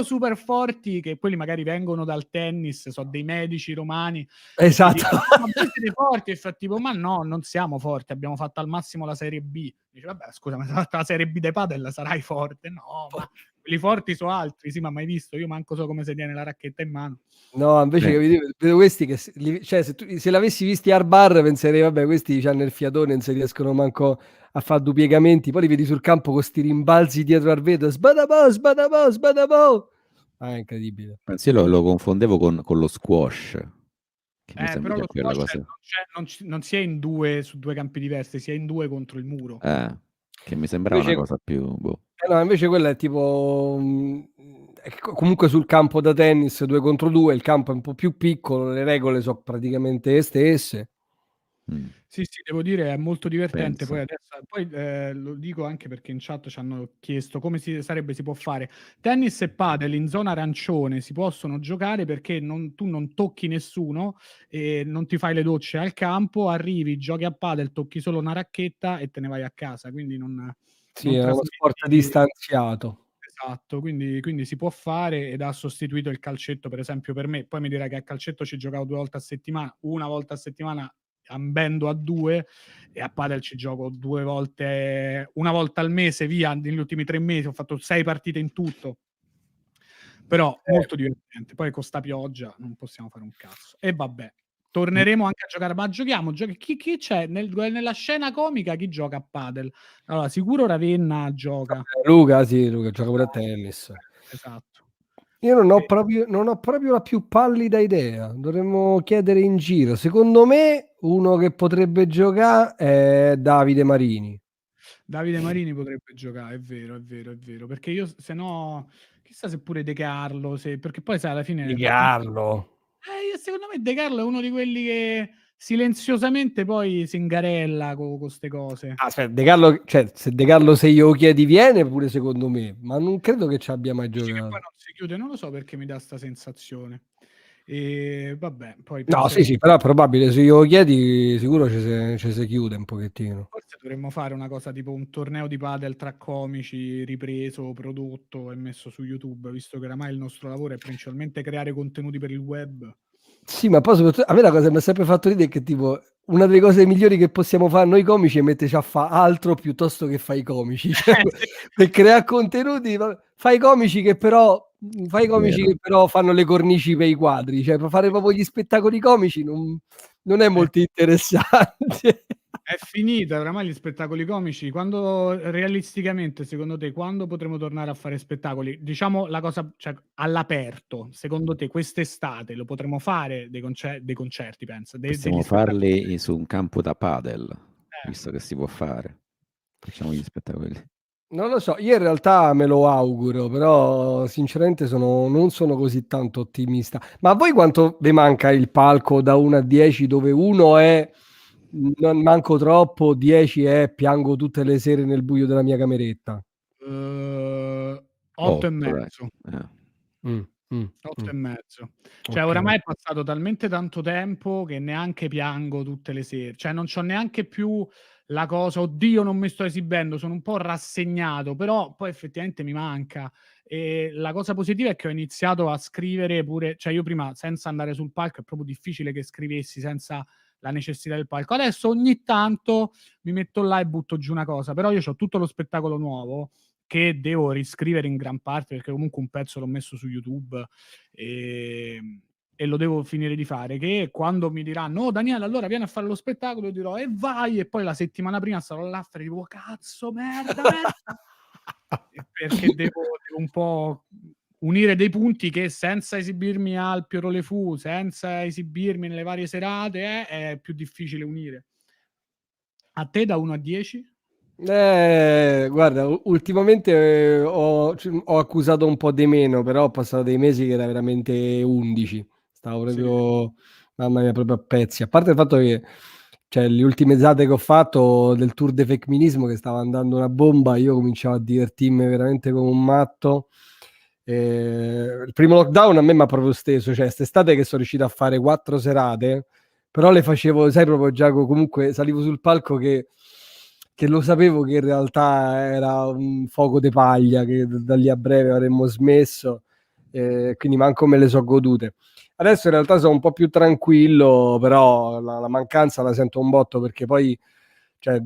Speaker 2: super forti, che quelli magari vengono dal tennis, so dei medici romani e ti
Speaker 3: Esatto.
Speaker 2: dicono ma voi siete forti e fa tipo ma no, non siamo forti, abbiamo fatto al massimo la Serie B. Dice vabbè scusa, ma se hai fatto la Serie B dei padel sarai forte? No, ma quelli forti sono altri, sì, ma mai visto? Io manco so come si tiene la racchetta in mano.
Speaker 3: No, invece vedo questi che cioè, se l'avessi visti al bar penserei vabbè questi hanno il fiatone, non si riescono manco a fare due piegamenti, poi li vedi sul campo con sti rimbalzi dietro al vetro, sbadabò. Ah, è incredibile.
Speaker 1: Pensi lo confondevo con lo squash, che mi sembra
Speaker 2: Però
Speaker 1: sia
Speaker 2: lo
Speaker 1: quella
Speaker 2: squash
Speaker 1: cosa.
Speaker 2: non si è in due su due campi diversi, si è in due contro il muro.
Speaker 1: Che mi sembrava una
Speaker 3: Invece,
Speaker 1: cosa più... boh.
Speaker 3: no, invece quella è tipo comunque sul campo da tennis 2 contro 2, il campo è un po' più piccolo, le regole sono praticamente le stesse.
Speaker 2: Sì, devo dire è molto divertente.
Speaker 1: Penso.
Speaker 2: Poi lo dico anche perché in chat ci hanno chiesto come si può fare. Tennis e padel in zona arancione si possono giocare perché tu non tocchi nessuno e non ti fai le docce al campo, arrivi, giochi a padel, tocchi solo una racchetta e te ne vai a casa, quindi
Speaker 3: Sì,
Speaker 2: non
Speaker 3: è uno sport distanziato.
Speaker 2: Esatto, quindi si può fare ed ha sostituito il calcetto, per esempio, per me. Poi mi direi che a calcetto ci giocavo 2 volte a settimana, una volta a settimana ambendo a 2 e a padel ci gioco 2 volte, una volta al mese, via, negli ultimi 3 mesi ho fatto 6 partite in tutto. Però molto divertente. Poi con sta pioggia non possiamo fare un cazzo. E vabbè, torneremo anche a giocare, ma giochiamo, chi c'è nella scena comica, chi gioca a padel? Allora, sicuro Ravenna gioca.
Speaker 3: Luca gioca pure a tennis.
Speaker 2: Esatto.
Speaker 3: Io non ho proprio la più pallida idea. Dovremmo chiedere in giro. Secondo me, uno che potrebbe giocare è Davide Marini.
Speaker 2: Davide Marini potrebbe giocare, è vero, perché io se no, chissà se pure De Carlo, perché poi sai alla fine...
Speaker 3: Di Carlo.
Speaker 2: Secondo me De Carlo è uno di quelli che silenziosamente poi si ingarella con queste cose.
Speaker 3: Aspetta, De Carlo, cioè, se De Carlo se glielo chiedi viene pure secondo me, ma non credo che ci abbia mai
Speaker 2: Dici che
Speaker 3: giocato.
Speaker 2: poi non si chiude, non lo so perché mi dà sta sensazione. E vabbè, poi
Speaker 3: No,
Speaker 2: penseremo...
Speaker 3: sì, però è probabile, se glielo chiedi sicuro ci si chiude un pochettino.
Speaker 2: Forse dovremmo fare una cosa tipo un torneo di padel tra comici, ripreso, prodotto e messo su YouTube, visto che oramai il nostro lavoro è principalmente creare contenuti per il web.
Speaker 3: Sì, ma poi soprattutto a me la cosa che mi ha sempre fatto ridere è che tipo una delle cose migliori che possiamo fare noi comici è metterci a fare altro piuttosto che fare i comici. Cioè, per creare contenuti, fai i comici che però fanno le cornici per i quadri, cioè per fare proprio gli spettacoli comici non è molto interessante.
Speaker 2: È finita oramai gli spettacoli comici. Quando realisticamente, secondo te, quando potremo tornare a fare spettacoli? Diciamo la cosa, cioè all'aperto, secondo te quest'estate lo potremo fare dei concerti, pensa,
Speaker 1: Possiamo
Speaker 2: degli spettacoli?
Speaker 1: farli su un campo da padel, visto che si può fare. Facciamo gli spettacoli.
Speaker 3: Non lo so, io in realtà me lo auguro, però sinceramente non sono così tanto ottimista. Ma a voi quanto vi manca il palco da 1 a 10 dove 1 è non manco troppo, 10 è piango tutte le sere nel buio della mia cameretta?
Speaker 2: 8 e
Speaker 1: dai.
Speaker 2: mezzo. 8 e mezzo. Cioè,
Speaker 3: Ok.
Speaker 2: oramai è passato talmente tanto tempo che neanche piango tutte le sere. Cioè, non c'ho neanche più la cosa, oddio, non mi sto esibendo, sono un po' rassegnato, però poi effettivamente mi manca. E la cosa positiva è che ho iniziato a scrivere pure, cioè io prima senza andare sul palco è proprio difficile che scrivessi senza la necessità del palco. Adesso ogni tanto mi metto là e butto giù una cosa, però io ho tutto lo spettacolo nuovo che devo riscrivere in gran parte perché comunque un pezzo l'ho messo su YouTube e lo devo finire di fare, che quando mi diranno oh Daniele allora vieni a fare lo spettacolo io dirò e vai, e poi la settimana prima sarò là e dico cazzo merda perché devo un po' unire dei punti che senza esibirmi al Piero Le Fou, senza esibirmi nelle varie serate è più difficile unire. A te da 1 a 10?
Speaker 3: Guarda, ultimamente ho accusato un po' di meno, però ho passato dei mesi che era veramente 11. Stavo
Speaker 2: Sì.
Speaker 3: proprio, mamma mia, proprio a pezzi. A parte il fatto che, cioè, le ultime date che ho fatto del tour de femminismo che stava andando una bomba, io cominciavo a divertirmi veramente come un matto. Il primo lockdown a me mi ha proprio steso, cioè quest'estate che sono riuscito a fare 4 serate, però le facevo, sai, proprio Giacomo, comunque salivo sul palco che lo sapevo che in realtà era un fuoco di paglia, che da lì a breve avremmo smesso, quindi manco me le so godute. Adesso in realtà sono un po' più tranquillo, però la mancanza la sento un botto, perché poi, cioè,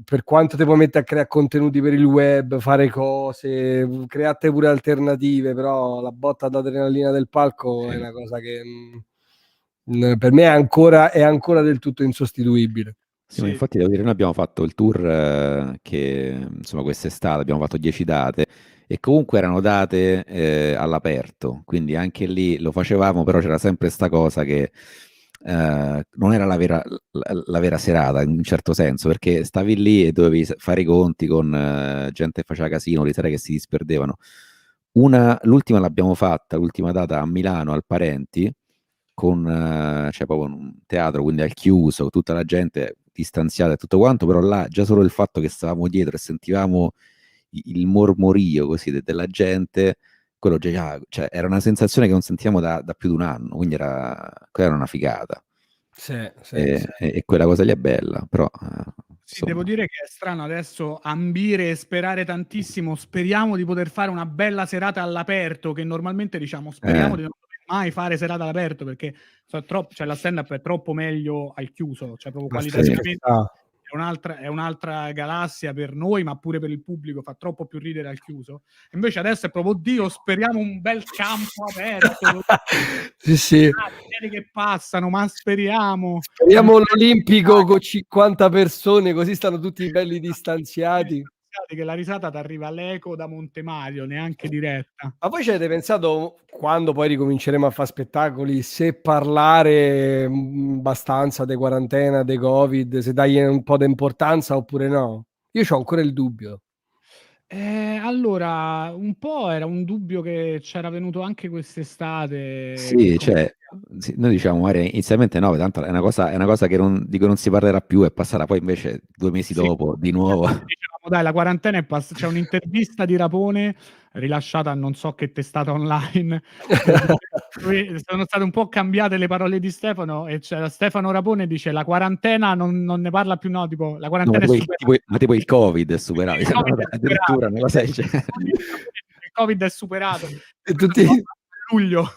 Speaker 3: per quanto ti puoi mettere a creare contenuti per il web, fare cose, create pure alternative, però la botta d'adrenalina del palco è una cosa che per me è ancora del tutto insostituibile.
Speaker 1: Sì, ma
Speaker 2: Sì.
Speaker 1: infatti devo dire, noi abbiamo fatto il tour che insomma quest'estate abbiamo fatto 10 date e comunque erano date all'aperto, quindi anche lì lo facevamo, però c'era sempre sta cosa che non era la vera serata in un certo senso, perché stavi lì e dovevi fare i conti con gente che faceva casino, le sere che si disperdevano. L'ultima l'abbiamo fatta, l'ultima data a Milano, al Parenti, con cioè proprio un teatro, quindi al chiuso, tutta la gente distanziata e tutto quanto, però là già solo il fatto che stavamo dietro e sentivamo il mormorio così della gente, quello già, cioè, era una sensazione che non sentiamo da più di un anno, quindi quella era una figata.
Speaker 3: Sì.
Speaker 1: E quella cosa lì è bella, però
Speaker 2: Sì, devo dire che è strano adesso ambire e sperare tantissimo. Speriamo di poter fare una bella serata all'aperto, che normalmente diciamo speriamo di non dover mai fare serata all'aperto, perché cioè, la stand-up è troppo meglio al chiuso, cioè proprio
Speaker 3: Ma
Speaker 2: qualitativamente è un'altra galassia per noi, ma pure per il pubblico, fa troppo più ridere al chiuso. Invece adesso è proprio, oddio, speriamo un bel campo aperto.
Speaker 3: Sì.
Speaker 2: Che passano, ma speriamo.
Speaker 3: Speriamo l'Olimpico con 50 persone, così stanno tutti belli distanziati.
Speaker 2: Che la risata ti arriva l'eco da Montemario, neanche diretta.
Speaker 3: Ma voi ci avete pensato, quando poi ricominceremo a fare spettacoli, se parlare abbastanza di quarantena, di Covid, se dai un po' di importanza oppure no? Io ho ancora il dubbio.
Speaker 2: Allora, un po' era un dubbio che c'era venuto anche quest'estate, che
Speaker 1: sì, cioè, sì, noi diciamo magari inizialmente no, tanto è una cosa che di cui non si parlerà più, è passata poi invece 2 mesi
Speaker 2: sì,
Speaker 1: dopo di nuovo.
Speaker 2: dicevamo dai, la quarantena è passata. C'è un'intervista di Rapone rilasciata a non so che testata online, dove sono state un po' cambiate le parole di Stefano, e c'era Stefano Rapone dice la quarantena non ne parla più, no, tipo la
Speaker 1: No,
Speaker 2: quarantena è superata.
Speaker 1: ma tipo il Covid è superato,
Speaker 2: Il Covid è
Speaker 1: addirittura
Speaker 2: superato.
Speaker 1: una cosa del genere.
Speaker 2: Il Covid è superato.
Speaker 3: E tutti
Speaker 2: A luglio.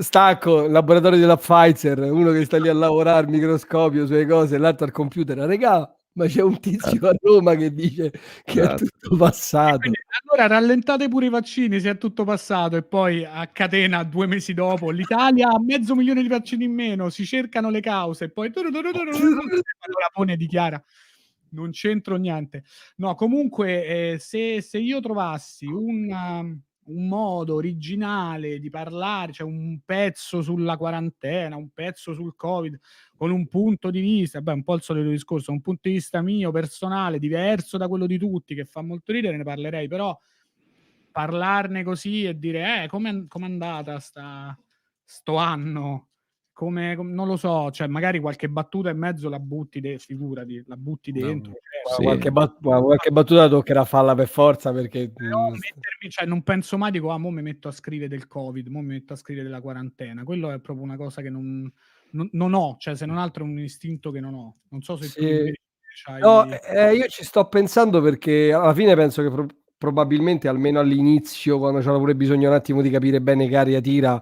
Speaker 3: stacco, laboratorio della Pfizer, uno che sta lì a lavorare al microscopio sulle cose, l'altro al computer. Regà, ma c'è un tizio a Roma che dice che è tutto passato.
Speaker 2: Quindi, allora rallentate pure i vaccini se è tutto passato, e poi a catena 2 mesi dopo l'Italia ha 500.000 di vaccini in meno, si cercano le cause e poi allora Pone dichiara non c'entro niente. No, comunque se io trovassi un modo originale di parlare, cioè un pezzo sulla quarantena, un pezzo sul Covid, con un punto di vista, un po' il solito discorso, un punto di vista mio personale, diverso da quello di tutti, che fa molto ridere, ne parlerei, però parlarne così e dire com'è andata sto anno, non lo so, cioè magari qualche battuta e mezzo la butti, figurati, la butti dentro.
Speaker 1: Sì.
Speaker 3: Qualche battuta toccherà farla per forza, perché
Speaker 2: Però cioè, non penso mai, dico, mo mi metto a scrivere del Covid, mo mi metto a scrivere della quarantena. Quello è proprio una cosa che non ho, cioè se non altro è un istinto che non ho. Non so se tu invece c'hai.
Speaker 3: No, io ci sto pensando, perché alla fine penso che probabilmente, almeno all'inizio, quando c'era pure bisogno un attimo di capire bene che aria tira,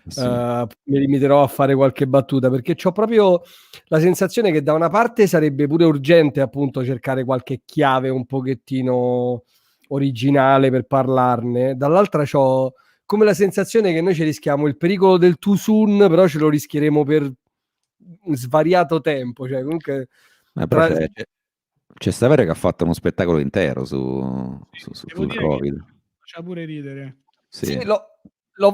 Speaker 1: Sì.
Speaker 3: mi limiterò a fare qualche battuta, perché c'ho proprio la sensazione che da una parte sarebbe pure urgente appunto cercare qualche chiave un pochettino originale per parlarne, dall'altra c'ho come la sensazione che noi ci rischiamo il pericolo del too soon, però ce lo rischieremo per un svariato tempo, cioè comunque
Speaker 1: Però c'è Saverio che ha fatto uno spettacolo intero sul Covid.
Speaker 2: Faceva pure ridere.
Speaker 3: Sì,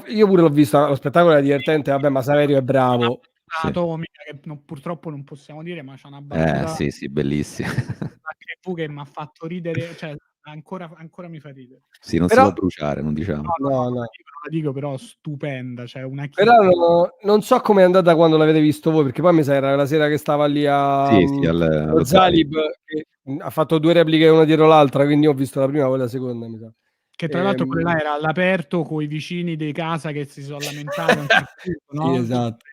Speaker 3: io pure l'ho visto, lo spettacolo era divertente, vabbè, ma Saverio è bravo.
Speaker 2: Atomica, che purtroppo non possiamo dire, ma c'è una battuta
Speaker 1: sì, bellissima.
Speaker 2: che mi ha fatto ridere, cioè ancora mi fa ridere.
Speaker 1: Sì, non si può bruciare, non diciamo.
Speaker 3: No.
Speaker 2: Non la dico, però stupenda, cioè una
Speaker 3: Però non so com'è andata quando l'avete visto voi, perché poi mi sa era la sera che stava lì allo Zalib, che ha fatto 2 repliche una dietro l'altra, quindi ho visto la prima e poi la seconda, mi sa.
Speaker 2: Che tra l'altro quella là era all'aperto coi vicini di casa che si sono lamentati,
Speaker 3: no? Sì, esatto.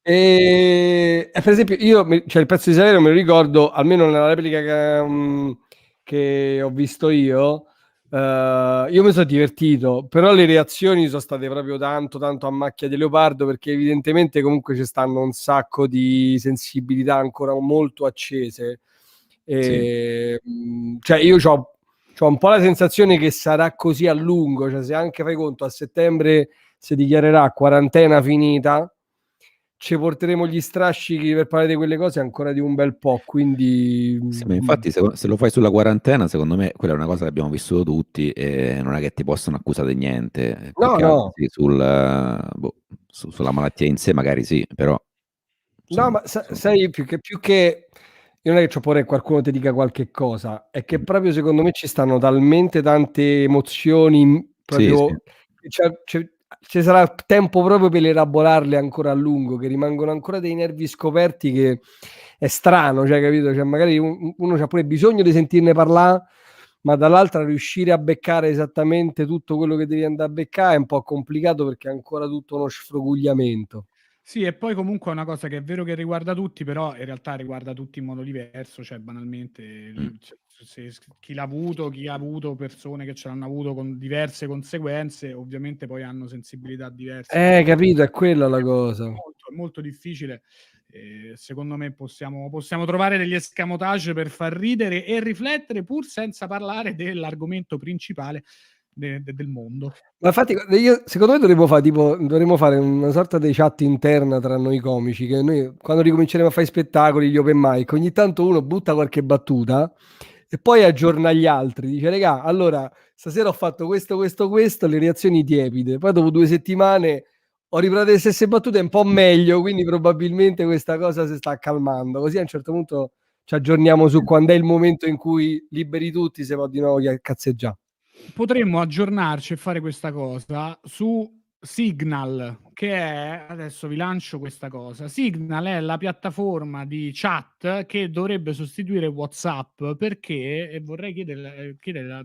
Speaker 3: Per esempio, cioè il pezzo di Saverio me lo ricordo, almeno nella replica che ho visto io mi sono divertito, però le reazioni sono state proprio tanto a macchia di leopardo, perché evidentemente comunque ci stanno un sacco di sensibilità ancora molto accese. Cioè io c'ho un po' la sensazione che sarà così a lungo, cioè se anche fai conto a settembre si dichiarerà quarantena finita, ci porteremo gli strascichi per parlare di quelle cose ancora di un bel po', quindi
Speaker 1: Sì, ma infatti se lo fai sulla quarantena, secondo me quella è una cosa che abbiamo vissuto tutti e non è che ti possono accusare di niente. Più che altro sì, sulla malattia in sé magari sì, però
Speaker 3: no,
Speaker 1: insomma,
Speaker 3: ma sai, più che io non è che c'ho paura che qualcuno ti dica qualche cosa, è che proprio secondo me ci stanno talmente tante emozioni,
Speaker 1: sì, sì.
Speaker 3: proprio ci sarà tempo proprio per elaborarle ancora a lungo, che rimangono ancora dei nervi scoperti, che è strano, cioè, capito? Cioè, magari uno c'ha pure bisogno di sentirne parlare, ma dall'altra riuscire a beccare esattamente tutto quello che devi andare a beccare è un po' complicato, perché è ancora tutto uno sfrogugliamento.
Speaker 2: Sì, e poi comunque è una cosa che è vero che riguarda tutti, però in realtà riguarda tutti in modo diverso, cioè banalmente
Speaker 1: Mm.
Speaker 2: chi l'ha avuto, chi ha avuto persone che ce l'hanno avuto con diverse conseguenze, ovviamente poi hanno sensibilità diverse.
Speaker 3: Capito, è quella la cosa.
Speaker 2: È molto difficile. Secondo me possiamo trovare degli escamotage per far ridere e riflettere, pur senza parlare dell'argomento principale del mondo.
Speaker 3: Ma infatti, secondo me dovremmo fare una sorta di chat interna tra noi comici, che noi quando ricominceremo a fare i spettacoli, gli open mic, ogni tanto uno butta qualche battuta e poi aggiorna gli altri, dice: regà, allora stasera ho fatto questo, le reazioni tiepide, poi dopo 2 settimane ho ripreso le stesse battute un po' meglio, quindi probabilmente questa cosa si sta calmando, così a un certo punto ci aggiorniamo su quando è il momento in cui liberi tutti, se va di nuovo cazzeggiare.
Speaker 2: Potremmo aggiornarci e fare questa cosa su Signal, che è, adesso vi lancio questa cosa. Signal è la piattaforma di chat che dovrebbe sostituire WhatsApp, perché, e vorrei chiedere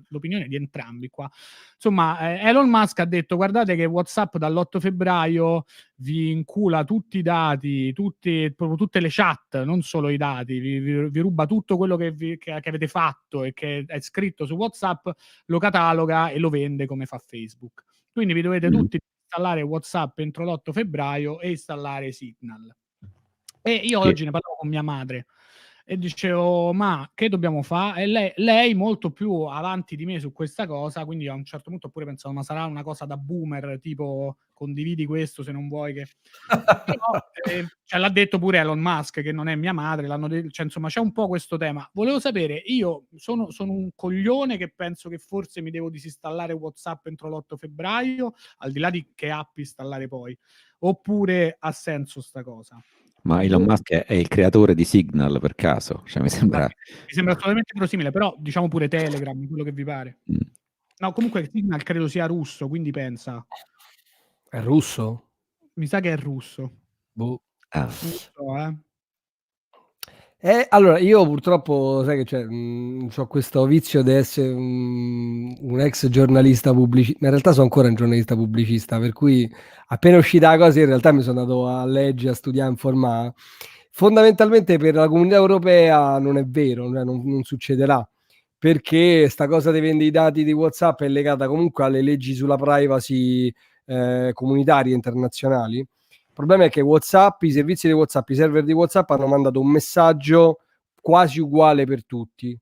Speaker 2: l'opinione di entrambi qua. Insomma, Elon Musk ha detto: guardate che WhatsApp dall'8 febbraio vi incula tutti i dati, proprio tutte le chat, non solo i dati, vi ruba tutto quello che avete fatto e che è scritto su WhatsApp, lo cataloga e lo vende come fa Facebook. Quindi vi dovete tutti installare WhatsApp entro l'8 febbraio e installare Signal. E io
Speaker 1: Sì.
Speaker 2: oggi ne parlavo con mia madre e dicevo: ma che dobbiamo fare? E lei molto più avanti di me su questa cosa, quindi a un certo punto ho pure pensato: ma sarà una cosa da boomer, tipo condividi questo se non vuoi che... Però, cioè, l'ha detto pure Elon Musk, che non è mia madre, cioè, insomma, c'è un po' questo tema. Volevo sapere, io sono un coglione che penso che forse mi devo disinstallare WhatsApp entro l'8 febbraio, al di là di che app installare poi, oppure ha senso sta cosa?
Speaker 1: Ma Elon Musk è il creatore di Signal per caso? Cioè, mi sembra...
Speaker 2: Mi sembra assolutamente verosimile, però diciamo pure Telegram, quello che vi pare.
Speaker 1: Mm.
Speaker 2: No, comunque Signal credo sia russo, quindi pensa.
Speaker 3: È russo?
Speaker 2: Mi sa che è russo.
Speaker 3: Boh.
Speaker 1: Ah.
Speaker 2: Non lo so,
Speaker 3: Allora, io purtroppo, sai che c'è, ho questo vizio di essere un ex giornalista pubblicista, ma in realtà sono ancora un giornalista pubblicista, per cui appena uscita la cosa in realtà mi sono andato a leggere, a studiare, a informare. Fondamentalmente per la comunità europea non è vero, cioè non succederà, perché sta cosa di vendere i dati di WhatsApp è legata comunque alle leggi sulla privacy comunitarie internazionali. Il problema è che WhatsApp, i servizi di WhatsApp, i server di WhatsApp hanno mandato un messaggio quasi uguale per tutti.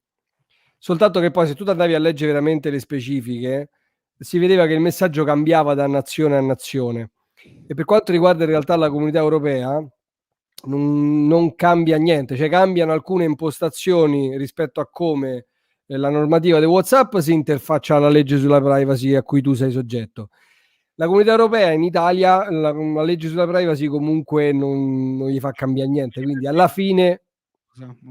Speaker 3: Soltanto che poi se tu andavi a leggere veramente le specifiche, si vedeva che il messaggio cambiava da nazione a nazione. E per quanto riguarda in realtà la comunità europea, non cambia niente, cioè cambiano alcune impostazioni rispetto a come la normativa di WhatsApp si interfaccia alla legge sulla privacy a cui tu sei soggetto. La comunità europea in Italia la legge sulla privacy comunque non gli fa cambiare niente, quindi alla fine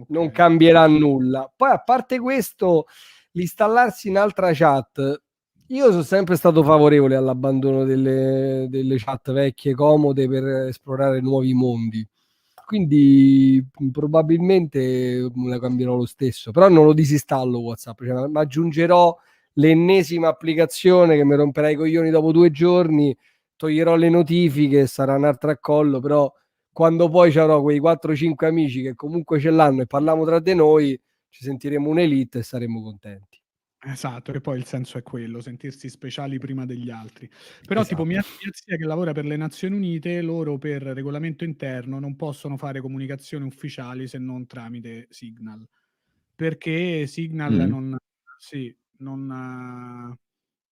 Speaker 3: non cambierà nulla. Poi a parte questo, l'installarsi in altra chat, io sono sempre stato favorevole all'abbandono delle chat vecchie, comode, per esplorare nuovi mondi. Quindi probabilmente la cambierò lo stesso, però non lo disinstallo WhatsApp, cioè, ma aggiungerò l'ennesima applicazione che mi romperà i coglioni dopo 2 giorni, toglierò le notifiche, sarà un altro accollo, però quando poi ci avrò quei 4-5 amici che comunque ce l'hanno e parliamo tra di noi, ci sentiremo un'elite e saremo contenti.
Speaker 2: Esatto, che poi il senso è quello, sentirsi speciali prima degli altri. Però tipo mia zia che lavora per le Nazioni Unite, loro per regolamento interno non possono fare comunicazioni ufficiali se non tramite Signal, perché Signal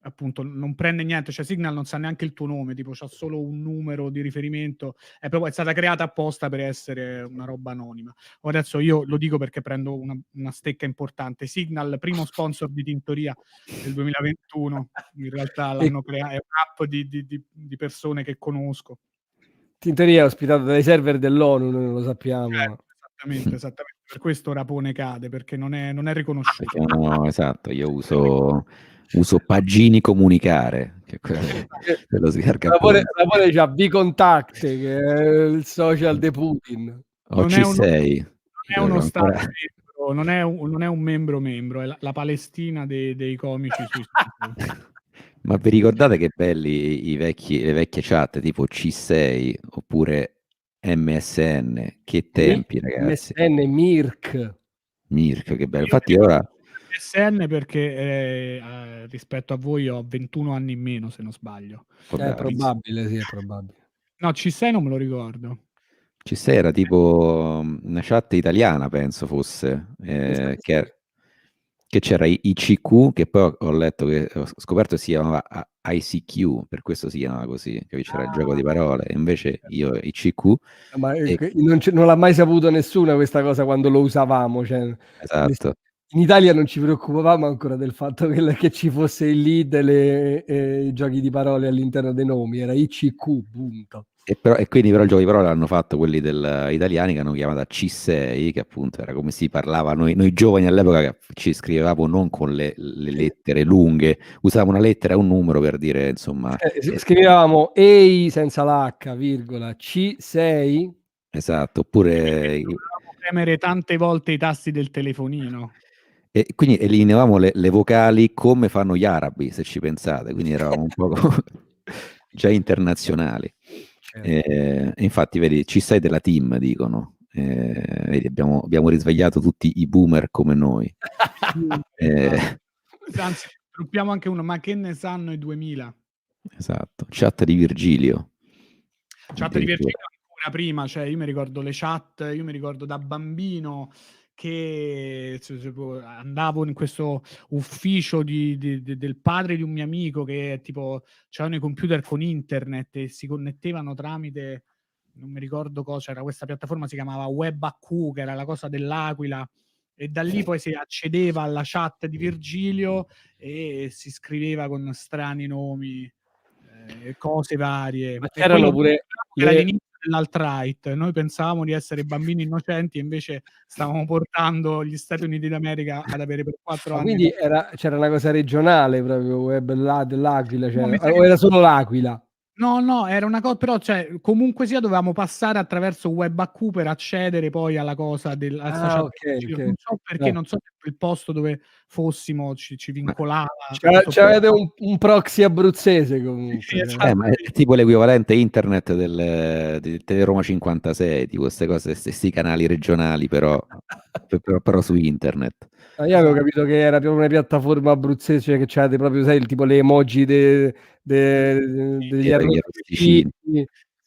Speaker 2: appunto non prende niente, cioè Signal non sa neanche il tuo nome, tipo c'ha solo un numero di riferimento, è stata creata apposta per essere una roba anonima. Adesso io lo dico perché prendo una stecca importante. Signal, primo sponsor di Tintoria del 2021, in realtà l'hanno creato, è un'app di persone che conosco.
Speaker 3: Tintoria è ospitato dai server dell'ONU, noi non lo sappiamo.
Speaker 2: Esattamente, per questo Rapone cade, perché non è riconosciuto.
Speaker 1: No, esatto, io uso Pagini Comunicare, che quello si carica
Speaker 3: Rapone c'ha Vcontact, che è il social di Putin.
Speaker 1: o C6.
Speaker 2: Non è uno stato membro, non è un membro, è la Palestina dei comici sui
Speaker 1: Ma vi ricordate che belli le vecchie chat tipo C6 oppure MSN? Che tempi, ragazzi.
Speaker 3: MSN, Mirk,
Speaker 1: che bello. Infatti ora
Speaker 2: MSN perché rispetto a voi ho 21 anni in meno, se non sbaglio.
Speaker 3: è probabile, sì, è probabile.
Speaker 2: No, C6 non me lo ricordo.
Speaker 1: C6 era tipo una chat italiana, penso fosse, che c'era ICQ, che poi ho letto che ho scoperto si chiamava ICQ, per questo si chiamava così, che c'era il gioco di parole, invece io ICQ.
Speaker 3: Ma non l'ha mai saputo nessuno questa cosa quando lo usavamo, cioè,
Speaker 1: Esatto.
Speaker 3: in Italia non ci preoccupavamo ancora del fatto che ci fosse il lead e i giochi di parole all'interno dei nomi, era ICQ, punto.
Speaker 1: E quindi però il gioco di parole l'hanno fatto quelli italiani che hanno chiamato C6, che appunto era come si parlava noi giovani all'epoca, che ci scrivevamo non con le lettere lunghe, usavamo una lettera e un numero per dire, insomma.
Speaker 3: Scrivevamo EI senza l'H, virgola, C6.
Speaker 1: Esatto, oppure
Speaker 2: dovevamo premere tante volte i tasti del telefonino.
Speaker 1: E quindi eliminavamo le vocali come fanno gli arabi, se ci pensate, quindi eravamo un po' già internazionali.
Speaker 3: Certo.
Speaker 1: Infatti, vedi, C6 della team, dicono. Vedi, abbiamo risvegliato tutti i boomer come noi.
Speaker 2: Anzi, truppiamo anche uno, ma che ne sanno i 2000?
Speaker 1: Esatto, chat di Virgilio.
Speaker 2: Chat di Virgilio ancora prima, cioè io mi ricordo le chat, io mi ricordo da bambino che andavo in questo ufficio del padre di un mio amico che tipo c'erano i computer con internet e si connettevano tramite, non mi ricordo cosa, c'era questa piattaforma, si chiamava WebAQ, che era la cosa dell'Aquila, e da lì poi si accedeva alla chat di Virgilio e si scriveva con strani nomi, cose varie.
Speaker 3: Ma c'erano pure
Speaker 2: all'inizio dell'alt-right, noi pensavamo di essere bambini innocenti e invece stavamo portando gli Stati Uniti d'America ad avere per 4 anni.
Speaker 3: Quindi c'era una cosa regionale proprio, web dell'Aquila, cioè, o era solo l'Aquila?
Speaker 2: No, era una cosa, però cioè, comunque sia dovevamo passare attraverso WebAQ per accedere poi alla cosa
Speaker 3: okay.
Speaker 2: Non so perché, non so se il posto dove fossimo ci vincolava.
Speaker 3: C'avete un proxy abruzzese comunque.
Speaker 1: Ma è tipo l'equivalente internet di Teleroma 56, di queste cose, questi canali regionali, però su internet.
Speaker 3: Io avevo capito che era proprio una piattaforma abruzzese, cioè che c'avete proprio, sai, tipo le emoji degli arrosticini,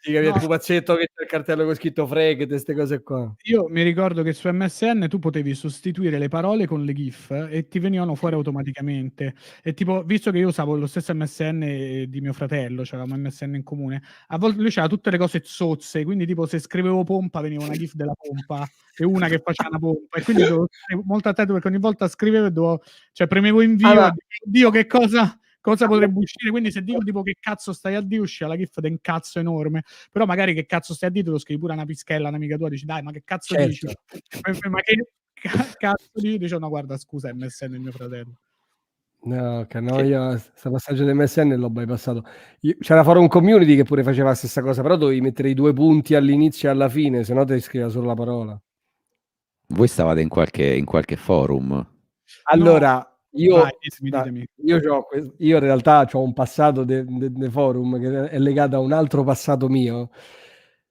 Speaker 3: sì, capito, il pupazzetto che c'è il cartello con scritto Freg, queste cose qua.
Speaker 2: Io mi ricordo che su MSN tu potevi sostituire le parole con le GIF e ti venivano fuori automaticamente. E tipo, visto che io usavo lo stesso MSN di mio fratello, c'avevamo MSN in comune, a volte lui c'aveva tutte le cose zozze, quindi tipo se scrivevo pompa veniva una GIF della pompa e una che faceva una pompa. E quindi dovevo stare molto attento perché ogni volta scrivevo e cioè premevo invio e dicevo, Dio, che cosa potrebbe uscire, quindi se dico tipo che cazzo stai a dire, uscì la gif di un cazzo enorme, però magari che cazzo stai a dire te lo scrivi pure una pischella, un'amica tua, dici dai ma che cazzo dici, ma che cazzo dici, dice no guarda scusa MSN è mio fratello.
Speaker 3: No, io questo passaggio di MSN l'ho bypassato. C'era Forum Community che pure faceva la stessa cosa, però dovevi mettere i 2 punti all'inizio e alla fine, se no ti scriveva solo la parola.
Speaker 1: Voi stavate in qualche forum?
Speaker 3: Allora, io
Speaker 2: ditemi.
Speaker 3: Io in realtà ho un passato dei forum che è legato a un altro passato mio,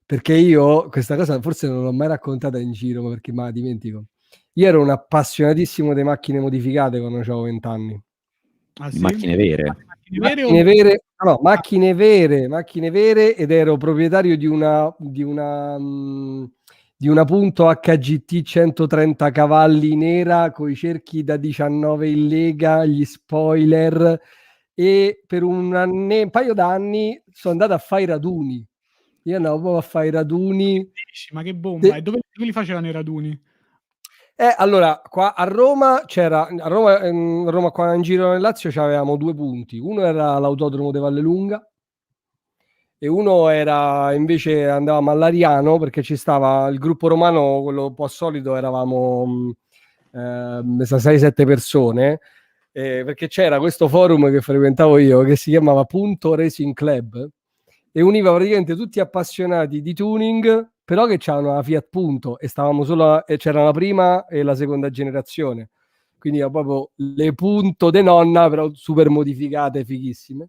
Speaker 3: perché io questa cosa forse non l'ho mai raccontata in giro, ma perché me la dimentico. Io ero un appassionatissimo di macchine modificate quando avevo 20 anni.
Speaker 2: Ah
Speaker 1: Di
Speaker 2: sì?
Speaker 1: macchine vere?
Speaker 2: Macchine vere o
Speaker 3: Macchine vere, no, macchine vere, ed ero proprietario di una Punto HGT 130 cavalli nera con i cerchi da 19 in lega, gli spoiler, e per un paio d'anni sono andato a fare i raduni. Io andavo proprio a fare i raduni.
Speaker 2: Ma che bomba! E dove li facevano i raduni?
Speaker 3: Allora, qua a Roma Roma qua in giro nel Lazio c'avevamo 2 punti. Uno era l'autodromo di Vallelunga e uno era invece andavamo all'Ariano, perché ci stava il gruppo romano, quello un po' solito, eravamo 6-7 persone, perché c'era questo forum che frequentavo io che si chiamava Punto Racing Club e univa praticamente tutti appassionati di tuning, però che c'erano la Fiat Punto e stavamo solo e c'era la prima e la seconda generazione, quindi era proprio le Punto de nonna, però super modificate, fighissime.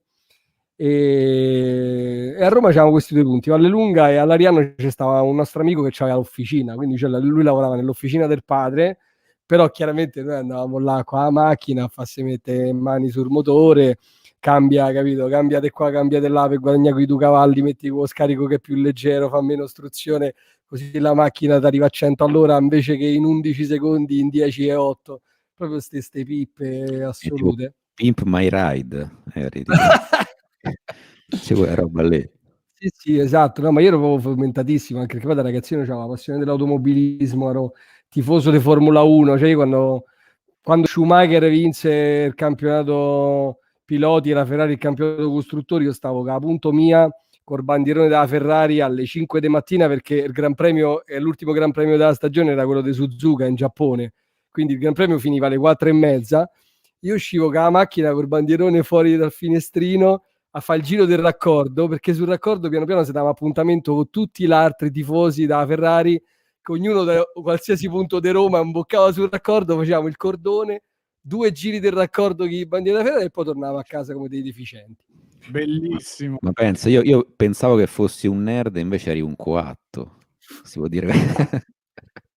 Speaker 3: E a Roma c'erano questi 2 punti, Vallelunga, e all'Ariano c'è stava un nostro amico che aveva l'officina, quindi lui lavorava nell'officina del padre, però chiaramente noi andavamo là con la macchina a farsi mettere mani sul motore, cambia, capito? Cambiate qua, cambiate là per guadagnare quei 2 cavalli, metti quello scarico che è più leggero, fa meno ostruzione, così la macchina ti arriva a 100 all'ora invece che in 11 secondi in 10,8. Proprio ste pippe assolute.
Speaker 1: Pimp My Ride. C'è quella roba lì.
Speaker 3: Sì, esatto. No, ma io ero proprio fomentatissimo, anche perché poi da ragazzino c'avevo la passione dell'automobilismo, ero tifoso di Formula 1, cioè quando Schumacher vinse il campionato piloti e la Ferrari il campionato costruttori, io stavo a punto mia col bandierone della Ferrari alle 5 di mattina, perché il Gran Premio, l'ultimo Gran Premio della stagione era quello di Suzuka in Giappone, quindi il Gran Premio finiva alle 4:30, io uscivo con la macchina col bandierone fuori dal finestrino a fare il giro del raccordo, perché sul raccordo piano piano si dava appuntamento con tutti gli altri tifosi della Ferrari, che ognuno da qualsiasi punto di Roma imboccava sul raccordo, facevamo il cordone, 2 giri del raccordo con i bandiere della Ferrari e poi tornavo a casa come dei deficienti.
Speaker 2: Bellissimo.
Speaker 1: Ma pensa, io pensavo che fossi un nerd e invece eri un coatto. Si può dire.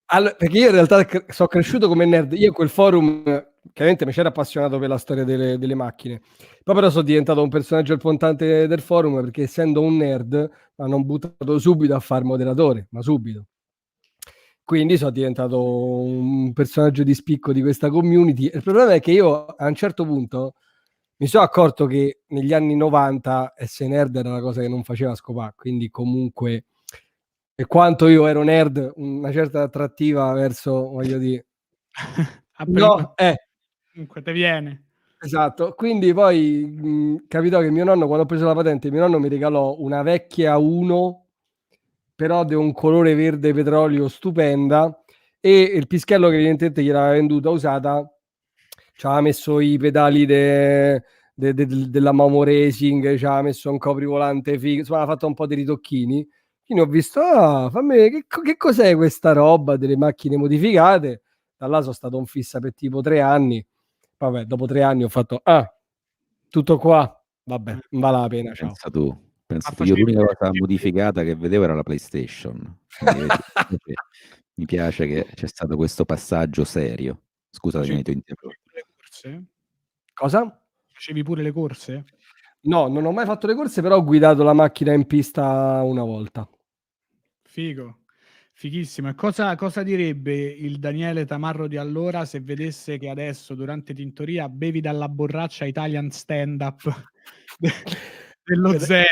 Speaker 3: Allora, perché io in realtà sono cresciuto come nerd. Io quel forum, chiaramente mi c'era appassionato per la storia delle macchine. Poi però sono diventato un personaggio importante del forum, perché essendo un nerd mi hanno buttato subito a fare moderatore, ma subito. Quindi sono diventato un personaggio di spicco di questa community. Il problema è che io a un certo punto mi sono accorto che negli anni 90 essere nerd era una cosa che non faceva scopare, quindi comunque, e quanto io ero nerd, una certa attrattiva verso, voglio dire, no,
Speaker 2: Comunque te viene.
Speaker 3: esatto. Quindi poi capitò che mio nonno, quando ho preso la patente, mio nonno mi regalò una vecchia 1, però di un colore verde petrolio stupenda, e il pischello che evidentemente gliel'aveva venduta usata ci aveva messo i pedali della Momo Racing, ci aveva messo un coprivolante figo, insomma, aveva fatto un po' di ritocchini. Quindi ho visto, fammi, che cos'è questa roba delle macchine modificate? Da là sono stato un fissa per tipo 3 anni. Vabbè, dopo 3 anni ho fatto, tutto qua, vabbè, non vale la pena, ciao.
Speaker 1: Pensa tu. Io l'unica cosa modificata che vedevo era la PlayStation. Quindi, mi piace che c'è stato questo passaggio serio. Scusa, ti ho interrotto.
Speaker 3: Cosa?
Speaker 2: Facevi pure le corse?
Speaker 3: No, non ho mai fatto le corse, però ho guidato la macchina in pista una volta.
Speaker 2: Figo, fighissimo. E cosa direbbe il Daniele Tamarro di allora se vedesse che adesso durante Tintoria bevi dalla borraccia Italian stand-up dello Zelig?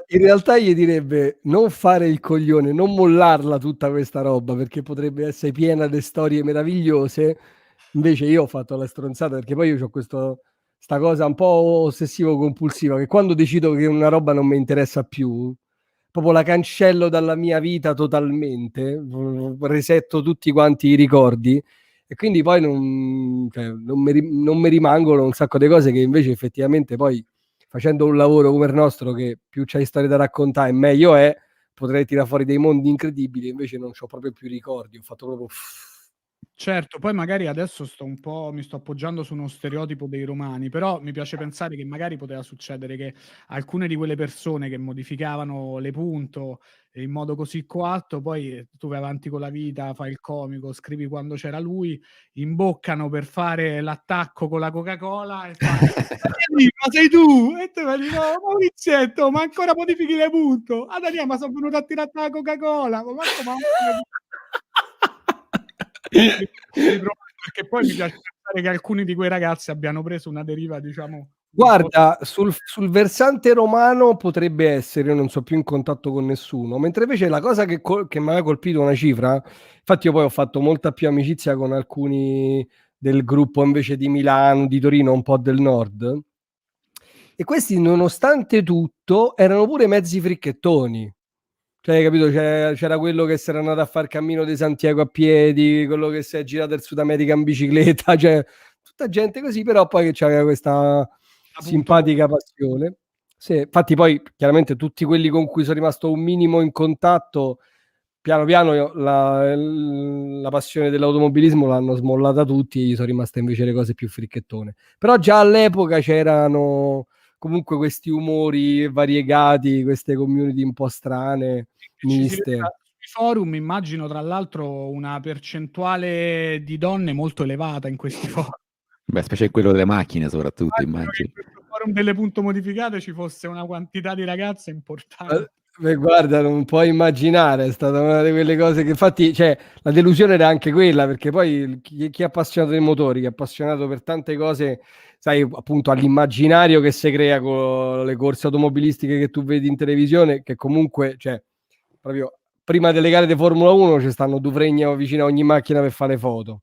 Speaker 3: In realtà gli direbbe non fare il coglione, non mollarla tutta questa roba, perché potrebbe essere piena di storie meravigliose. Invece io ho fatto la stronzata, perché poi io ho questa cosa un po' ossessivo-compulsiva, che quando decido che una roba non mi interessa più, proprio la cancello dalla mia vita totalmente, resetto tutti quanti i ricordi, e quindi poi non mi rimangono un sacco di cose che invece effettivamente poi, facendo un lavoro come il nostro, che più c'hai storie da raccontare meglio è, potrei tirare fuori dei mondi incredibili, invece non ho proprio più ricordi, ho fatto proprio
Speaker 2: Certo, poi magari adesso mi sto appoggiando su uno stereotipo dei romani, però mi piace pensare che magari poteva succedere che alcune di quelle persone che modificavano le punto in modo così coatto, poi tu vai avanti con la vita, fai il comico, scrivi quando c'era lui, imboccano per fare l'attacco con la Coca-Cola e fanno ma sei tu? E tu mi dici, no, Maurizietto, ma ancora modifichi le punto? Ah, Daniele, ma sono venuto a tirare la Coca-Cola, ma manco perché poi mi piace pensare che alcuni di quei ragazzi abbiano preso una deriva, diciamo, un po'.
Speaker 3: Guarda, sul versante romano potrebbe essere, io non so più in contatto con nessuno, mentre invece la cosa che mi aveva colpito una cifra, infatti io poi ho fatto molta più amicizia con alcuni del gruppo invece di Milano, di Torino, un po' del nord, e questi nonostante tutto erano pure mezzi fricchettoni. Cioè, capito? C'era quello che si era andato a fare il cammino di Santiago a piedi, quello che si è girato il Sud America in bicicletta, cioè tutta gente così, però poi che aveva questa
Speaker 2: Appunto,
Speaker 3: simpatica passione. Sì, infatti poi chiaramente tutti quelli con cui sono rimasto un minimo in contatto, piano piano la passione dell'automobilismo l'hanno smollata tutti e gli sono rimaste invece le cose più fricchettone. Però già all'epoca c'erano comunque questi umori variegati, queste community un po' strane,
Speaker 2: ci si
Speaker 3: miste.
Speaker 2: vedeva sui forum, immagino tra l'altro una percentuale di donne molto elevata in questi forum.
Speaker 1: Beh, specie quello delle macchine soprattutto,
Speaker 2: Immagino che in
Speaker 1: immagino.
Speaker 2: questo forum delle punto modificate ci fosse una quantità di ragazze importante.
Speaker 3: Beh, guarda, non puoi immaginare, è stata una di quelle cose che infatti, cioè, la delusione era anche quella, perché poi chi è appassionato dei motori, chi è appassionato per tante cose, sai, appunto all'immaginario che si crea con le corse automobilistiche che tu vedi in televisione, che comunque, cioè, proprio prima delle gare di Formula 1 ci stanno due fregni vicino a ogni macchina per fare foto.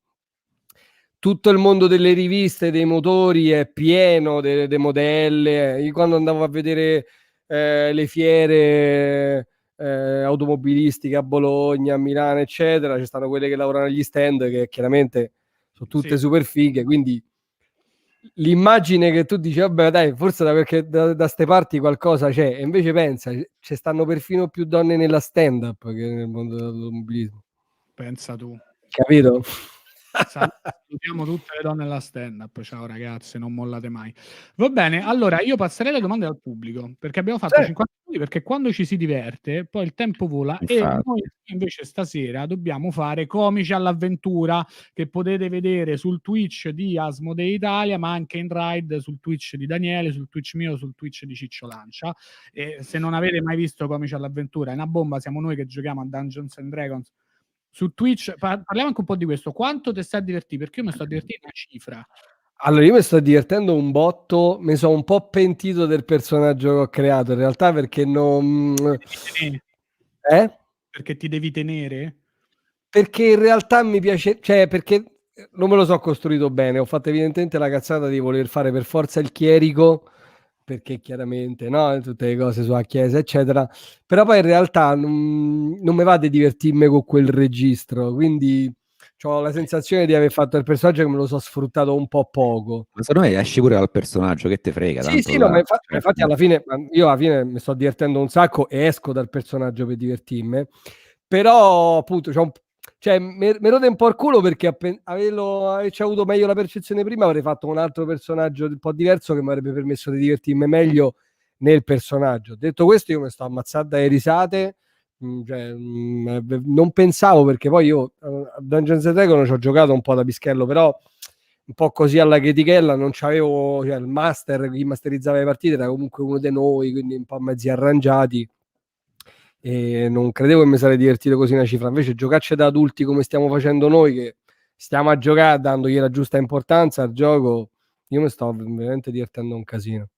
Speaker 3: Tutto il mondo delle riviste, dei motori è pieno delle modelle. Io quando andavo a vedere le fiere automobilistiche a Bologna, a Milano, eccetera, ci stanno quelle che lavorano agli stand che chiaramente sono tutte
Speaker 2: Sì.
Speaker 3: super fighe, quindi l'immagine che tu dici, vabbè dai, forse da ste parti qualcosa c'è, e invece pensa, ci stanno perfino più donne nella stand-up che nel mondo dell'automobilismo.
Speaker 2: Pensa tu.
Speaker 3: Capito?
Speaker 2: Salutiamo tutte le donne alla stand-up. Ciao ragazze, non mollate mai. Va bene, allora io passerei le domande al pubblico, perché abbiamo fatto
Speaker 3: Sì.
Speaker 2: 50 minuti, perché quando ci si diverte, poi il tempo vola e
Speaker 1: Infatti.
Speaker 2: noi invece stasera dobbiamo fare Comici all'avventura, che potete vedere sul Twitch di Asmodee Italia, ma anche in ride sul Twitch di Daniele, sul Twitch mio, sul Twitch di Ciccio Lancia. E se non avete mai visto Comici all'avventura, è una bomba, siamo noi che giochiamo a Dungeons and Dragons su Twitch. Parliamo anche un po' di questo. Quanto ti stai divertendo? Perché io mi sto divertendo una cifra.
Speaker 3: Allora, io mi sto divertendo un botto, mi sono un po' pentito del personaggio che ho creato, in realtà perché non...
Speaker 2: Perché ti devi tenere?
Speaker 3: Perché in realtà mi piace, cioè perché non me lo so costruito bene, ho fatto evidentemente la cazzata di voler fare per forza il chierico, perché chiaramente, no, tutte le cose sulla chiesa, eccetera, però poi in realtà non mi va di divertirmi con quel registro, quindi ho la sensazione di aver fatto il personaggio che me lo so sfruttato un po' poco.
Speaker 1: Ma secondo me esci pure dal personaggio, che te frega,
Speaker 3: Sì,
Speaker 1: tanto
Speaker 3: sì, no, ma
Speaker 1: là.
Speaker 3: infatti alla fine, io alla fine mi sto divertendo un sacco e esco dal personaggio per divertirmi, però appunto cioè, mi rode un po' il culo perché avessi avuto meglio la percezione prima, avrei fatto un altro personaggio un po' diverso che mi avrebbe permesso di divertirmi meglio nel personaggio. Detto questo, io mi sto ammazzando dalle risate, cioè, non pensavo, perché poi io a Dungeons and Dragons ci ho giocato un po' da pischello, però un po' così alla chetichella, non c'avevo, cioè, il master, chi masterizzava le partite era comunque uno di noi, quindi un po' mezzi arrangiati, e non credevo che mi sarei divertito così una cifra. Invece giocarci da adulti come stiamo facendo noi, che stiamo a giocare dandogli la giusta importanza al gioco, io mi sto veramente divertendo un casino.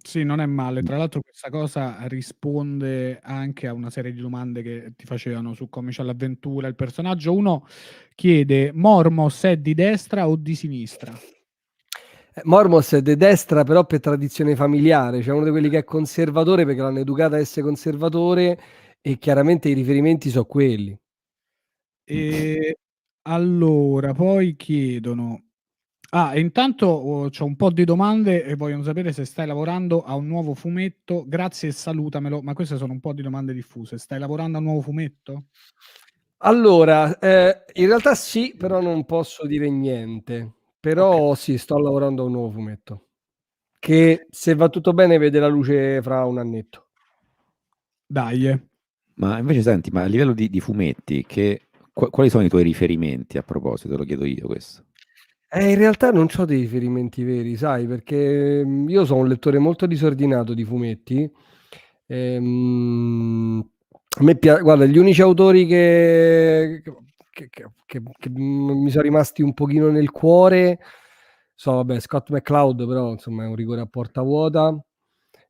Speaker 2: Sì, non è male. Tra l'altro questa cosa risponde anche a una serie di domande che ti facevano su Comici all'avventura. Il personaggio 1 chiede: Mormos è di destra o di sinistra?
Speaker 3: Mormos è di destra, però per tradizione familiare, cioè uno di quelli che è conservatore perché l'hanno educato a essere conservatore, e chiaramente i riferimenti sono quelli.
Speaker 2: E allora, poi chiedono... e intanto c'ho un po' di domande e vogliono sapere se stai lavorando a un nuovo fumetto. Grazie e salutamelo. Ma queste sono un po' di domande diffuse. Stai lavorando a un nuovo fumetto?
Speaker 3: Allora, in realtà sì, però non posso dire niente. Però sì, sto lavorando a un nuovo fumetto che, se va tutto bene, vede la luce fra un annetto.
Speaker 2: Dai.
Speaker 1: Ma invece senti, ma a livello di fumetti, quali sono i tuoi riferimenti a proposito? Te lo chiedo io questo.
Speaker 3: In realtà non c'ho dei riferimenti veri, sai, perché io sono un lettore molto disordinato di fumetti. A me guarda, gli unici autori che mi sono rimasti un pochino nel cuore sono, vabbè, Scott McCloud, però insomma è un rigore a porta vuota.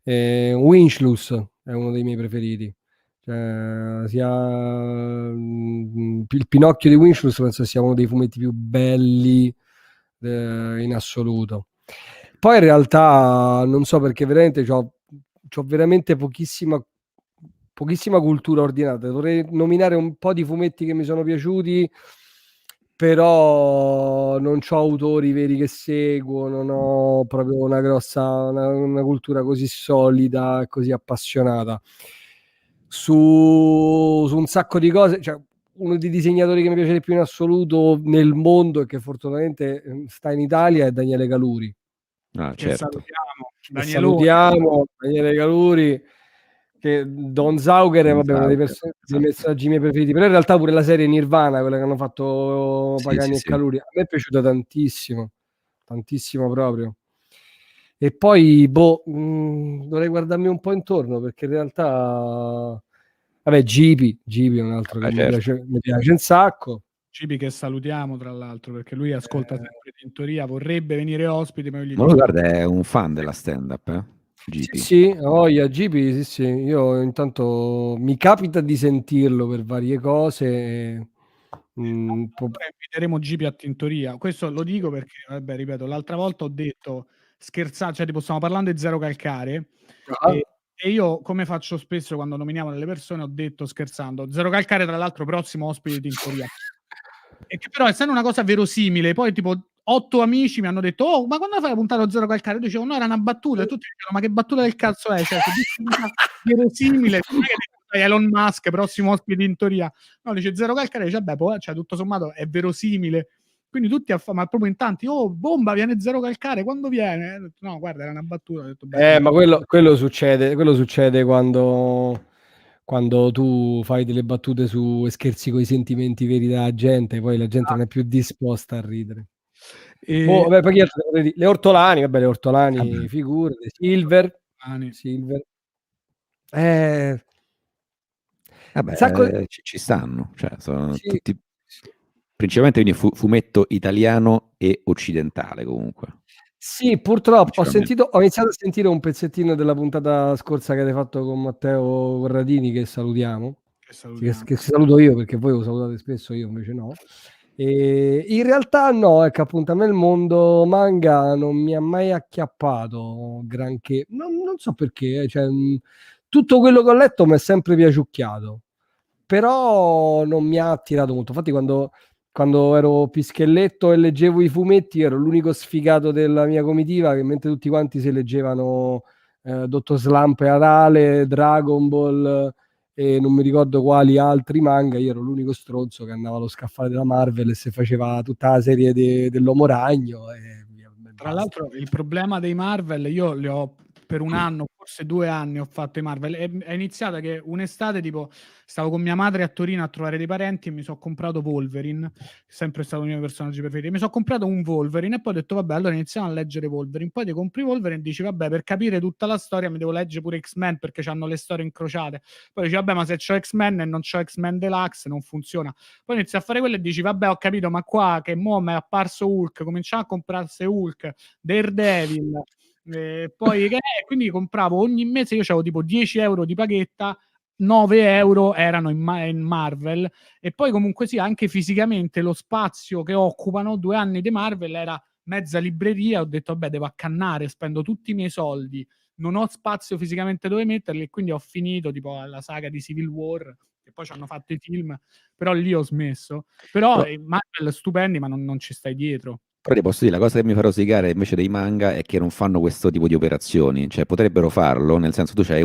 Speaker 3: Winchlus è uno dei miei preferiti. Cioè, il Pinocchio di Winchlus penso sia uno dei fumetti più belli in assoluto. Poi in realtà non so, perché veramente c'ho veramente pochissima cultura ordinata. Dovrei nominare un po' di fumetti che mi sono piaciuti, però non c'ho autori veri che seguo, non ho proprio una cultura così solida e così appassionata su un sacco di cose. Cioè, uno dei disegnatori che mi piace di più in assoluto nel mondo e che fortunatamente sta in Italia è Daniele Caluri.
Speaker 1: Ah,
Speaker 2: Che
Speaker 1: certo.
Speaker 2: salutiamo.
Speaker 3: Che
Speaker 2: Danielone.
Speaker 3: salutiamo, Daniele Caluri, che Don Sauger è,
Speaker 1: Don
Speaker 3: vabbè, uno dei
Speaker 1: Sauer,
Speaker 3: dei
Speaker 1: esatto.
Speaker 3: personaggi miei preferiti, però in realtà pure la serie Nirvana, quella che hanno fatto
Speaker 1: Sì,
Speaker 3: Pagani
Speaker 1: sì,
Speaker 3: e
Speaker 1: sì.
Speaker 3: Caluri, a me è piaciuta tantissimo, tantissimo proprio. E poi, dovrei guardarmi un po' intorno, perché in realtà, vabbè, Gibi è un altro che
Speaker 1: Certo.
Speaker 3: mi piace un sacco.
Speaker 2: Cibi, che salutiamo tra l'altro, perché lui ascolta sempre Tintoria, vorrebbe venire ospite, ma io gli
Speaker 1: Ma lui,
Speaker 2: dico
Speaker 1: guarda, è un fan della stand-up,
Speaker 3: Sì,
Speaker 1: GP.
Speaker 3: sì, ha voglia, Gibi, sì, sì, io intanto mi capita di sentirlo per varie cose.
Speaker 2: allora inviteremo Gibi a Tintoria. Questo lo dico perché, vabbè, ripeto, l'altra volta ho detto scherzando, cioè tipo stiamo parlando di Zero Calcare
Speaker 3: Ah,
Speaker 2: e io, come faccio spesso quando nominiamo delle persone, ho detto scherzando, Zero Calcare tra l'altro prossimo ospite di Tintoria. E che però, essendo una cosa verosimile, poi tipo 8 amici mi hanno detto: "Oh, ma quando fai la puntata Zero Calcare?" Io dicevo: "No, era una battuta." E tutti dicevano: "Ma che battuta del cazzo è?" Cioè, se dici una cosa verosimile, non è che dici Elon Musk, prossimo ospite in teoria. No, dice Zero Calcare, dice: "Vabbè, cioè, tutto sommato è verosimile." Quindi tutti ma proprio in tanti: "Oh, bomba, viene Zero Calcare, quando viene?" Ho detto: "No, guarda, era una battuta." Ho detto: "Beh,
Speaker 3: ma quello succede quando tu fai delle battute su e scherzi con i sentimenti veri della gente, poi la gente non è più disposta a ridere.
Speaker 2: E
Speaker 3: Vabbè, poi chi altro devo dire? Le Ortolani, vabbè, le
Speaker 1: Vabbè.
Speaker 3: Ortolani, figurati, Silver. Eh,
Speaker 1: Vabbè,
Speaker 3: sacco
Speaker 1: ci stanno, cioè sono
Speaker 3: sì,
Speaker 1: tutti
Speaker 3: sì.
Speaker 1: principalmente quindi fumetto italiano e occidentale comunque,
Speaker 3: Sì, purtroppo
Speaker 1: principalmente.
Speaker 3: ho iniziato a sentire un pezzettino della puntata scorsa che avete fatto con Matteo Corradini, che salutiamo,
Speaker 2: che
Speaker 3: che
Speaker 2: salutiamo.
Speaker 3: saluto io, perché voi lo salutate spesso, io invece no. E in realtà no, ecco, appunto, a me il mondo manga non mi ha mai acchiappato granché, non so perché, cioè, tutto quello che ho letto mi è sempre piaciucchiato, però non mi ha attirato molto. Infatti quando ero pischelletto e leggevo i fumetti ero l'unico sfigato della mia comitiva, che mentre tutti quanti si leggevano Dottor Slump e Arale, Dragon Ball e non mi ricordo quali altri manga, io ero l'unico stronzo che andava allo scaffale della Marvel e si faceva tutta la serie dell'Uomo Ragno e
Speaker 2: Tra
Speaker 3: basta.
Speaker 2: l'altro il problema dei Marvel, io li ho per 1 anno, forse 2 anni ho fatto i Marvel. È iniziata che un'estate, tipo, stavo con mia madre a Torino a trovare dei parenti e mi so' comprato Wolverine, sempre stato uno dei miei personaggi preferiti. Mi so' comprato un Wolverine e poi ho detto: "Vabbè, allora iniziamo a leggere Wolverine." Poi ti compri Wolverine e dici: "Vabbè, per capire tutta la storia mi devo leggere pure X-Men perché c'hanno le storie incrociate." Poi dici: "Vabbè, ma se c'ho X-Men e non c'ho X-Men Deluxe non funziona." Poi inizi a fare quello e dici: "Vabbè, ho capito, ma qua che mo' m'è apparso Hulk, cominciamo a comprarsi Hulk, Daredevil." Poi quindi compravo ogni mese, io c'avevo tipo 10 € di paghetta, 9 € erano in Marvel, e poi comunque sia anche fisicamente lo spazio che occupano 2 anni di Marvel era mezza libreria. Ho detto vabbè, devo accannare, spendo tutti i miei soldi, non ho spazio fisicamente dove metterli, e quindi ho finito tipo la saga di Civil War, che poi ci hanno fatto i film, però lì ho smesso. Però
Speaker 1: Però,
Speaker 2: Marvel stupendi, ma non ci stai dietro.
Speaker 1: però ti posso dire, la cosa che mi fa rosicare invece dei manga è che non fanno questo tipo di operazioni, cioè potrebbero farlo, nel senso tu c'hai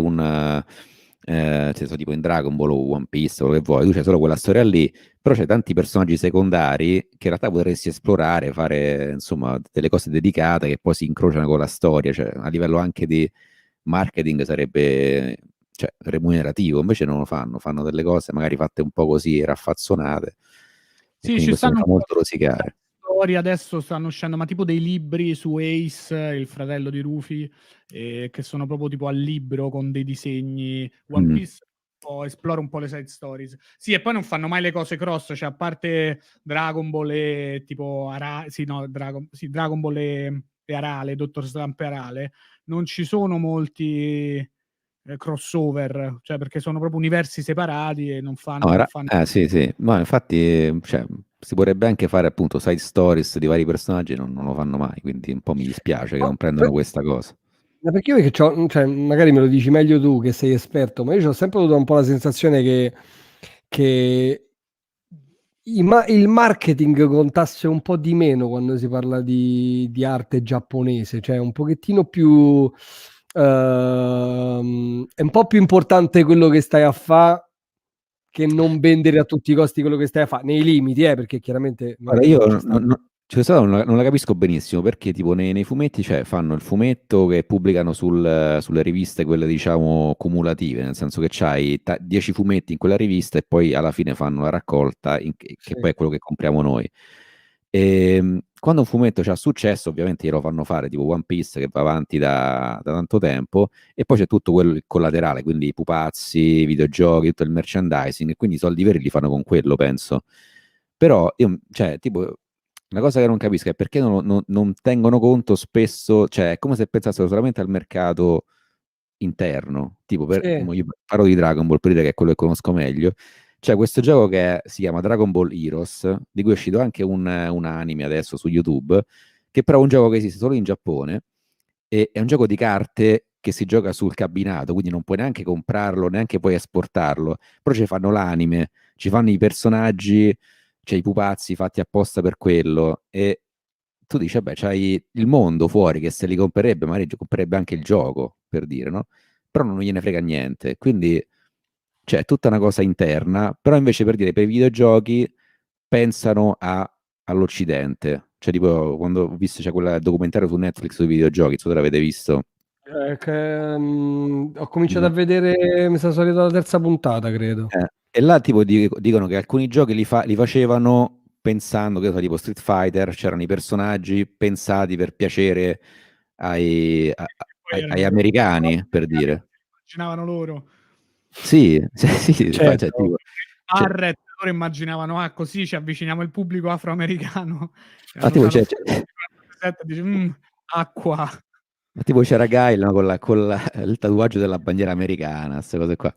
Speaker 1: tipo in Dragon Ball o One Piece, quello che vuoi, tu c'è solo quella storia lì, però c'è tanti personaggi secondari che in realtà potresti esplorare, fare insomma delle cose dedicate che poi si incrociano con la storia, cioè a livello anche di marketing sarebbe, cioè, remunerativo, invece non lo fanno delle cose magari fatte un po' così raffazzonate, e
Speaker 2: Sì,
Speaker 1: quindi
Speaker 2: ci
Speaker 1: questo mi
Speaker 2: stanno
Speaker 1: fa
Speaker 2: un po'
Speaker 1: molto rosicare.
Speaker 2: storie, adesso stanno uscendo, ma tipo dei libri su Ace, il fratello di Rufy, che sono proprio tipo al libro con dei disegni. One
Speaker 1: Mm.
Speaker 2: Piece esplora un po' le side stories. Sì, e poi non fanno mai le cose cross, cioè a parte Dragon Ball e tipo Dragon Ball e Arale, Dottor Slump e Arale, non ci sono molti crossover, cioè perché sono proprio universi separati e non
Speaker 1: No,
Speaker 2: fanno
Speaker 1: sì, sì, ma infatti cioè, si potrebbe anche fare appunto side stories di vari personaggi, non lo fanno mai, quindi un po' mi dispiace che
Speaker 3: Ma
Speaker 1: non prendono questa cosa.
Speaker 3: perché io che cioè, magari me lo dici meglio tu che sei esperto, ma io ho sempre avuto un po' la sensazione che il marketing contasse un po' di meno quando si parla di arte giapponese, cioè un pochettino più è un po' più importante quello che stai a fare che non vendere a tutti i costi quello che stai a fare, nei limiti, perché chiaramente
Speaker 1: Guarda,
Speaker 3: magari
Speaker 1: io
Speaker 3: non ci sta.
Speaker 1: cioè, non la capisco benissimo perché tipo nei fumetti cioè, fanno il fumetto che pubblicano sulle riviste, quelle diciamo cumulative, nel senso che c'hai 10 fumetti in quella rivista e poi alla fine fanno la raccolta che
Speaker 3: Sì.
Speaker 1: poi è quello che compriamo noi. E, quando un fumetto c'ha successo, ovviamente glielo fanno fare, tipo One Piece che va avanti da tanto tempo, e poi c'è tutto quello il collaterale, quindi i pupazzi, i videogiochi, tutto il merchandising, e quindi i soldi veri li fanno con quello, penso. Però io, cioè, tipo, una cosa che non capisco è perché non tengono conto spesso, cioè, è come se pensassero solamente al mercato interno. Tipo,
Speaker 3: Sì.
Speaker 1: io parlo di Dragon Ball per dire che è quello che conosco meglio. C'è questo gioco che si chiama Dragon Ball Heroes, di cui è uscito anche un anime adesso su YouTube, che però è un gioco che esiste solo in Giappone, e è un gioco di carte che si gioca sul cabinato, quindi non puoi neanche comprarlo, neanche puoi esportarlo, però ci fanno l'anime, ci fanno i personaggi, c'è i pupazzi fatti apposta per quello, e tu dici, vabbè, c'hai il mondo fuori che se li comprerebbe, magari comprerebbe anche il gioco, per dire, no? Però non gliene frega niente, quindi c'è tutta una cosa interna, però invece per dire, per i videogiochi pensano all'Occidente, cioè tipo quando ho visto c'è quel documentario su Netflix sui videogiochi, non so se l'avete visto.
Speaker 3: Ho cominciato a
Speaker 1: No.
Speaker 3: vedere, mi sono salito alla terza puntata, credo.
Speaker 1: E là tipo dicono che alcuni giochi li facevano pensando, che so, tipo Street Fighter, c'erano i personaggi pensati per piacere ai, a-
Speaker 2: poi
Speaker 1: ai
Speaker 2: erano
Speaker 1: americani, per dire.
Speaker 2: immaginavano loro.
Speaker 1: Sì, sì, sì, cioè,
Speaker 3: Certo.
Speaker 1: tipo, cioè,
Speaker 2: Barrett, loro immaginavano, così ci avviciniamo al pubblico afroamericano. E
Speaker 1: ma
Speaker 2: hanno
Speaker 1: tipo,
Speaker 2: usato
Speaker 1: cioè,
Speaker 2: 47 e dici, acqua.
Speaker 1: ma tipo c'era Guile, no, il tatuaggio della bandiera americana, queste cose qua.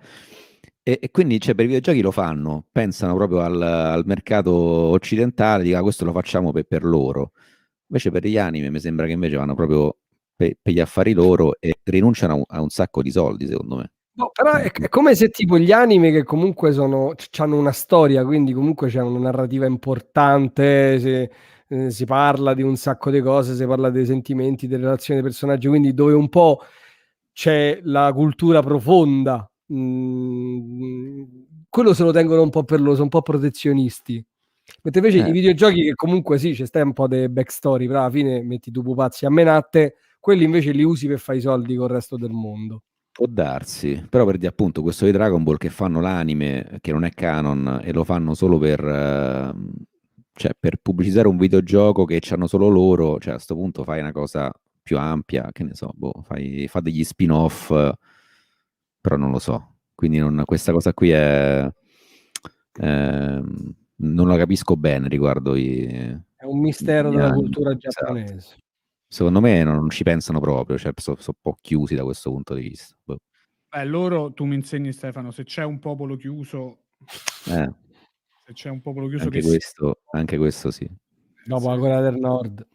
Speaker 1: E quindi cioè, per i videogiochi lo fanno, pensano proprio al mercato occidentale, dicono questo lo facciamo per loro. Invece per gli anime mi sembra che invece vanno proprio per gli affari loro e rinunciano a un sacco di soldi, secondo me.
Speaker 3: No, però
Speaker 1: Cioè,
Speaker 3: è come se tipo gli anime che comunque c'hanno una storia, quindi comunque c'è una narrativa importante, si parla di un sacco di cose, si parla dei sentimenti, delle relazioni dei personaggi, quindi dove un po' c'è la cultura profonda, quello se lo tengono un po' per loro, sono un po' protezionisti. Mentre invece i videogiochi che comunque sì, c'è sta un po' di backstory, però alla fine metti tu pupazzi a menate, quelli invece li usi per fare i soldi col resto del mondo.
Speaker 1: può darsi, però per dire appunto questo di Dragon Ball che fanno l'anime, che non è canon, e lo fanno solo cioè, per pubblicizzare un videogioco che c'hanno solo loro, cioè a sto punto fai una cosa più ampia, che ne so, boh, fa degli spin-off, però non lo so. Quindi questa cosa qui non la capisco bene riguardo
Speaker 3: È un mistero
Speaker 1: gli
Speaker 3: della
Speaker 1: anime.
Speaker 3: cultura
Speaker 1: Esatto.
Speaker 3: giapponese.
Speaker 1: Secondo me non ci pensano proprio, cioè sono un po' chiusi da questo punto di vista. Boh.
Speaker 2: Loro, tu mi insegni Stefano, se c'è un popolo chiuso,
Speaker 1: Eh,
Speaker 2: se c'è un popolo chiuso che
Speaker 1: anche questo sì.
Speaker 3: Dopo la Corea del Nord.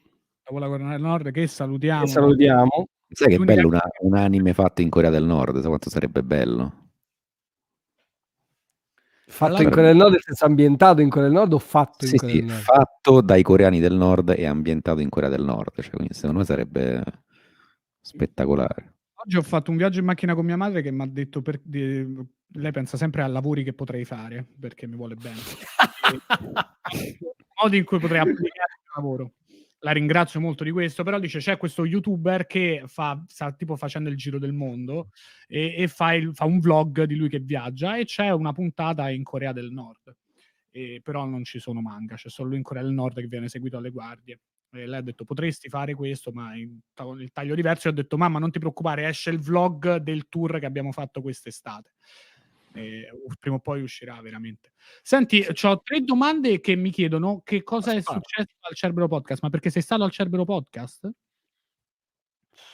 Speaker 2: dopo la Corea del Nord, che
Speaker 3: Che
Speaker 2: salutiamo.
Speaker 3: salutiamo.
Speaker 1: Sai che è
Speaker 2: L'unica
Speaker 1: bello un anime fatto in Corea del Nord, sai quanto sarebbe bello?
Speaker 2: tra
Speaker 3: Fatto in
Speaker 2: l'altro
Speaker 3: Corea del Nord, nel senso ambientato in Corea del Nord o fatto in
Speaker 1: Sì,
Speaker 3: Corea
Speaker 1: sì,
Speaker 3: del Nord?
Speaker 1: fatto dai coreani del Nord e ambientato in Corea del Nord, cioè, quindi secondo me sarebbe spettacolare.
Speaker 2: Oggi ho fatto un viaggio in macchina con mia madre che mi ha detto lei pensa sempre a lavori che potrei fare perché mi vuole bene. Modi in cui potrei applicare il lavoro. La ringrazio molto di questo, però dice c'è questo youtuber che sta tipo facendo il giro del mondo e fa un vlog di lui che viaggia e c'è una puntata in Corea del Nord. Però non ci sono manga, c'è solo lui in Corea del Nord che viene seguito alle guardie. E lei ha detto potresti fare questo, ma il taglio diverso. E ho detto mamma non ti preoccupare, esce il vlog del tour che abbiamo fatto quest'estate. Prima o poi uscirà veramente. Senti, ho 3 domande che mi chiedono che cosa è successo al Cerbero Podcast, ma perché sei stato al Cerbero Podcast?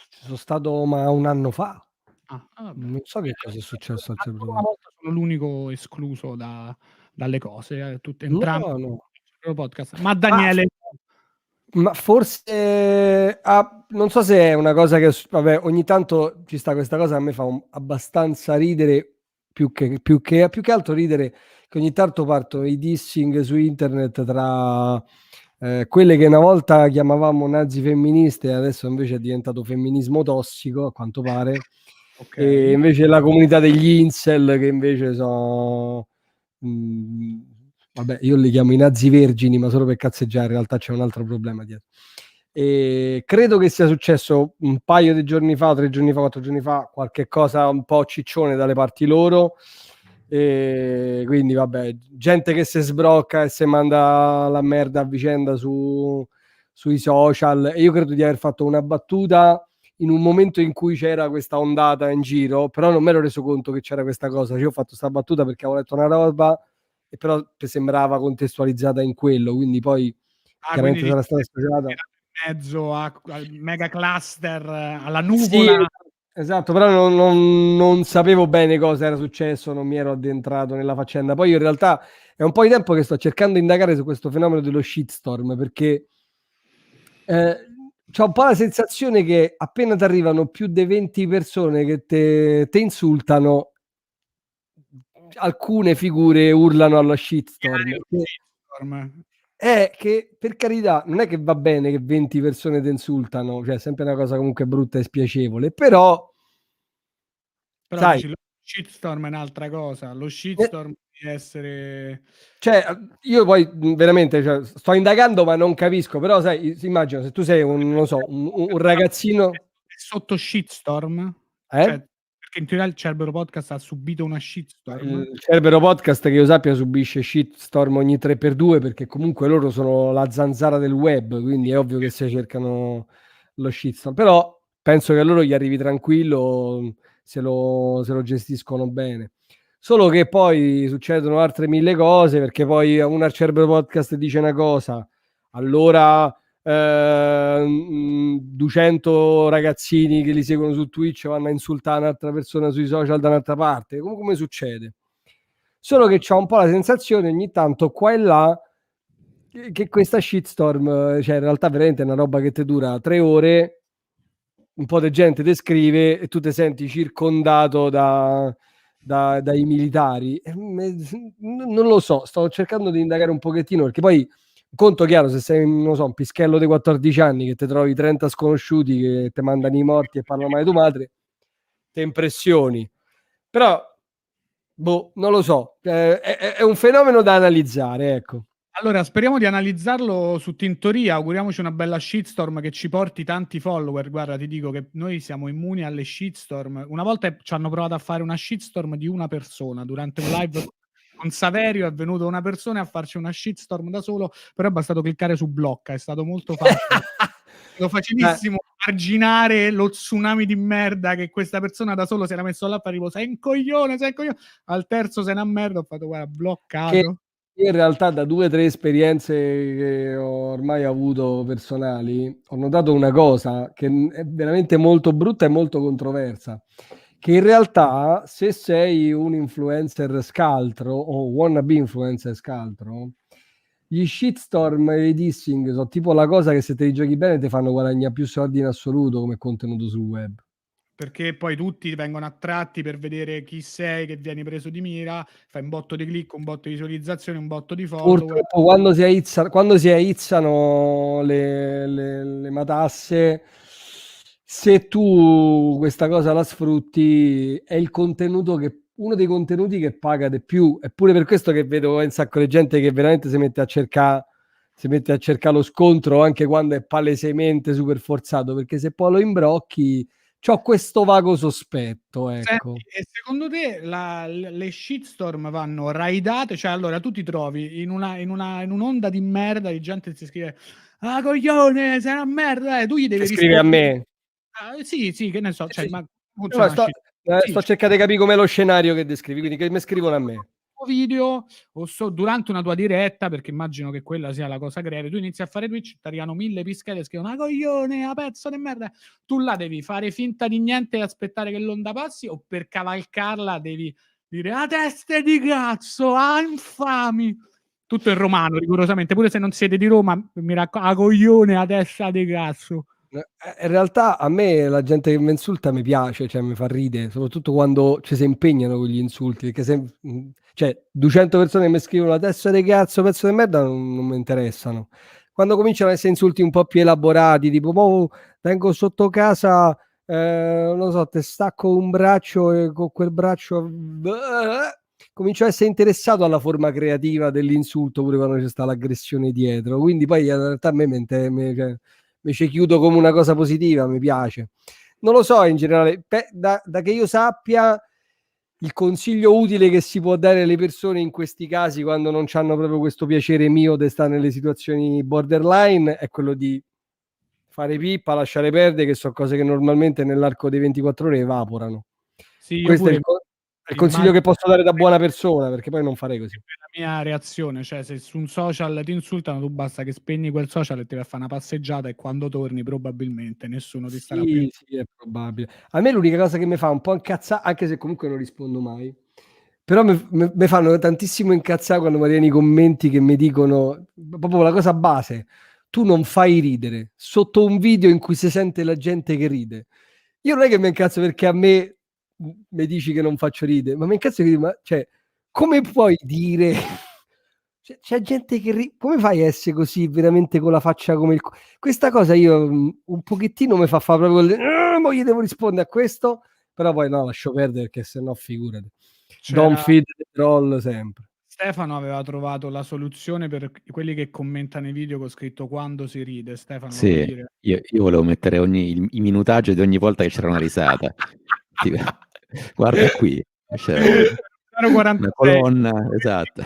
Speaker 3: Ci sono stato ma un anno fa.
Speaker 2: Vabbè.
Speaker 3: Non so che cosa è successo al Cerbero
Speaker 2: Una volta sono l'unico escluso dalle cose, entrambi
Speaker 3: no.
Speaker 2: podcast. Ma Daniele
Speaker 3: Ma forse non so se è una cosa che vabbè, ogni tanto ci sta questa cosa, a me fa abbastanza ridere più che altro ridere che ogni tanto partono i dissing su internet tra quelle che una volta chiamavamo nazi femministe, adesso invece è diventato femminismo tossico, a quanto pare. E invece la comunità degli incel che invece sono vabbè, io li chiamo i nazi vergini, ma solo per cazzeggiare, in realtà c'è un altro problema dietro. E credo che sia successo un paio di giorni fa, 3 giorni fa, 4 giorni fa, qualche cosa un po' ciccione dalle parti loro. E quindi vabbè, gente che si sbrocca e si manda la merda a vicenda sui social. E io credo di aver fatto una battuta in un momento in cui c'era questa ondata in giro, però non mi ero reso conto che c'era questa cosa. Io ho fatto questa battuta perché avevo letto una roba e però sembrava contestualizzata in quello, quindi poi chiaramente sarà stata associata
Speaker 2: in mezzo al mega cluster, alla nuvola.
Speaker 3: Sì, esatto, però non sapevo bene cosa era successo, non mi ero addentrato nella faccenda. Poi io in realtà è un po' di tempo che sto cercando di indagare su questo fenomeno dello shitstorm, perché c'ho un po' la sensazione che appena ti arrivano più di 20 persone che te insultano, alcune figure urlano allo shitstorm. È che per carità non è che va bene che 20 persone ti insultano, cioè è sempre una cosa comunque brutta e spiacevole, però sai,
Speaker 2: dici, lo shitstorm è un'altra cosa, lo shitstorm deve essere...
Speaker 3: Cioè, io poi veramente sto indagando ma non capisco, però sai, immagino se tu sei non so, un ragazzino...
Speaker 2: Sotto shitstorm?
Speaker 3: Cioè,
Speaker 2: perché in teoria il Cerbero Podcast ha subito una shitstorm.
Speaker 3: Il Cerbero Podcast, che io sappia, subisce shitstorm ogni 3x2 perché comunque loro sono la zanzara del web, quindi è ovvio che si cercano lo shitstorm. Però penso che a loro gli arrivi tranquillo, se lo gestiscono bene. Solo che poi succedono altre 1000 cose, perché poi uno al Cerbero Podcast dice una cosa, allora 200 ragazzini che li seguono su Twitch vanno a insultare un'altra persona sui social da un'altra parte. Come succede? Solo che c'ho un po' la sensazione ogni tanto qua e là che questa shitstorm, cioè in realtà veramente è una roba che ti dura 3 ore, un po' di gente ti scrive e tu ti senti circondato dai militari. Non lo so, sto cercando di indagare un pochettino, perché poi conto chiaro, se sei non so, un pischello di 14 anni che ti trovi 30 sconosciuti che ti mandano i morti e parlano male di tua madre, te impressioni. Però non lo so, è un fenomeno da analizzare, ecco.
Speaker 2: Allora, speriamo di analizzarlo su Tintoria, auguriamoci una bella shitstorm che ci porti tanti follower. Guarda, ti dico che noi siamo immuni alle shitstorm. Una volta ci hanno provato a fare una shitstorm di una persona durante un live con Saverio, è venuto una persona a farci una shitstorm da solo, però è bastato cliccare su blocca, è stato molto facile. Lo facilissimo arginare lo tsunami di merda che questa persona da solo si era messo là a fare tipo sei un coglione, al terzo se n'ha merda, ho fatto guarda, bloccato.
Speaker 3: Che io in realtà da 2 o 3 esperienze che ho ormai avuto personali, ho notato una cosa che è veramente molto brutta e molto controversa, che in realtà se sei un influencer scaltro o wannabe influencer scaltro, gli shitstorm e i dissing sono tipo la cosa che se te li giochi bene ti fanno guadagnare più soldi in assoluto come contenuto sul web.
Speaker 2: Perché poi tutti vengono attratti per vedere chi sei, che vieni preso di mira, fai un botto di click, un botto di visualizzazioni, un botto di follower.
Speaker 3: Purtroppo quando si aizzano le matasse, se tu questa cosa la sfrutti, è il contenuto che uno dei contenuti che paga di più. È pure per questo che vedo un sacco di gente che veramente si mette a cercare lo scontro anche quando è palesemente super forzato, perché se poi lo imbrocchi, c'ho questo vago sospetto, ecco.
Speaker 2: Senti, e secondo te le shitstorm vanno raidate? Cioè, allora tu ti trovi in un'onda di merda di gente che ti scrive: "Ah, coglione, sei una merda", e tu gli
Speaker 3: Che
Speaker 2: devi
Speaker 3: scrive a
Speaker 2: rispondere.
Speaker 3: me.
Speaker 2: Sì, sì, che ne so,
Speaker 3: Sì,
Speaker 2: cioè,
Speaker 3: sì.
Speaker 2: ma
Speaker 3: No,
Speaker 2: funziona così. Sì,
Speaker 3: sto cercando di capire com'è lo scenario che descrivi, quindi che mi scrivono a me.
Speaker 2: video o durante una tua diretta, perché immagino che quella sia la cosa greve, tu inizi a fare Twitch, t'arrivano 1000 pischelle e scrivono: "Ah, coglione, a pezzo di merda". Tu là devi fare finta di niente e aspettare che l'onda passi, o per cavalcarla devi dire: "A teste di cazzo, a infami". Tutto in romano rigorosamente, pure se non siete di Roma, "A coglione, a testa di cazzo".
Speaker 3: In realtà a me la gente che mi insulta mi piace, cioè mi fa ridere, soprattutto quando ci si impegnano con gli insulti, perché cioè 200 persone che mi scrivono la testa di cazzo, pezzo di merda, non mi interessano. Quando cominciano a essere insulti un po' più elaborati, tipo, "Mo vengo sotto casa, non so, te stacco un braccio e con quel braccio..." Comincio a essere interessato alla forma creativa dell'insulto, pure quando c'è sta l'aggressione dietro. Quindi poi in realtà a me cioè, mi ci chiudo come una cosa positiva, mi piace. Non lo so in generale, da che io sappia, il consiglio utile che si può dare alle persone in questi casi, quando non hanno proprio questo piacere mio di stare nelle situazioni borderline, è quello di fare pippa, lasciare perdere, che sono cose che normalmente nell'arco di 24 ore evaporano.
Speaker 2: Sì, io
Speaker 3: Questo è
Speaker 2: pure
Speaker 3: il consiglio che
Speaker 2: immagino
Speaker 3: posso dare da buona persona, perché poi non farei così.
Speaker 2: la mia reazione, cioè se su un social ti insultano, tu basta che spegni quel social e ti vai a fare una passeggiata, e quando torni probabilmente nessuno ti starà più.
Speaker 3: Sì, sì, è probabile. A me l'unica cosa che mi fa un po' incazzare, anche se comunque non rispondo mai, però mi fanno tantissimo incazzare quando mi arrivano i commenti che mi dicono proprio la cosa base: tu non fai ridere, sotto un video in cui si sente la gente che ride. Io non è che mi incazzo perché a me mi dici che non faccio ridere, ma mi incazzo che ma, cioè, come puoi dire c'è gente che come fai a essere così veramente con la faccia come il questa cosa io, un pochettino mi fa proprio mo gli devo rispondere a questo, però poi no, lascio perdere perché se no figurati. Don't
Speaker 2: C'era
Speaker 3: feed the troll sempre.
Speaker 2: Stefano aveva trovato la soluzione per quelli che commentano i video con scritto "quando si ride". Stefano, lo vuoi
Speaker 1: Sì,
Speaker 2: dire?
Speaker 1: io volevo mettere i minutaggi di ogni volta che c'era una risata. Tipo, guarda qui, c'era una
Speaker 2: 0,46,
Speaker 1: colonna, esatto.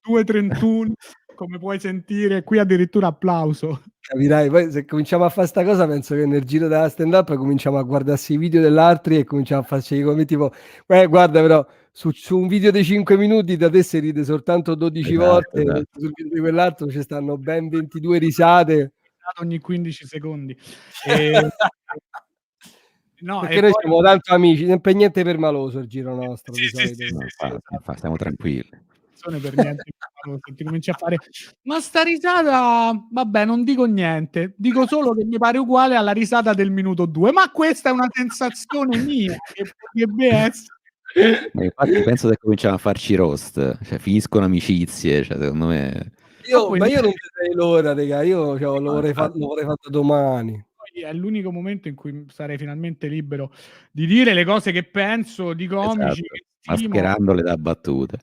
Speaker 2: 2,31, come puoi sentire qui addirittura applauso.
Speaker 3: Capirai, poi se cominciamo a fa' 'sta cosa penso che nel giro della stand up cominciamo a guardarsi i video dell'altri e cominciamo a farci i commenti tipo: guarda però su un video di 5 minuti da te si ride soltanto 12
Speaker 1: Esatto,
Speaker 3: volte,
Speaker 1: esatto.
Speaker 3: sul video di quell'altro ci stanno ben 22 risate."
Speaker 2: Ogni 15 secondi. Ehm, no,
Speaker 3: Perché
Speaker 2: e
Speaker 3: noi
Speaker 2: poi
Speaker 3: siamo tanto amici, non per niente permaloso il giro nostro
Speaker 2: sì,
Speaker 3: di
Speaker 2: sì, sì,
Speaker 3: solito.
Speaker 1: No,
Speaker 2: sì, sì,
Speaker 1: infatti,
Speaker 2: esatto.
Speaker 1: stiamo tranquilli.
Speaker 2: Persone per niente se ti cominci a fare: "Ma sta risata, vabbè, non dico niente, dico solo che mi pare uguale alla risata del minuto 2". Ma questa è una sensazione mia che potrebbe essere.
Speaker 1: Ma infatti penso che cominciamo a farci roast, cioè finiscono amicizie, cioè secondo me
Speaker 2: Purtroppo
Speaker 3: Ma io non
Speaker 2: invece
Speaker 3: vedrei l'ora raga, io cioè,
Speaker 1: no,
Speaker 3: lo
Speaker 1: infatti,
Speaker 3: vorrei fatto domani.
Speaker 2: poi è l'unico momento in cui sarei finalmente libero di dire le cose che penso di comici
Speaker 1: esatto,
Speaker 2: che stimo.
Speaker 1: mascherandole da battute.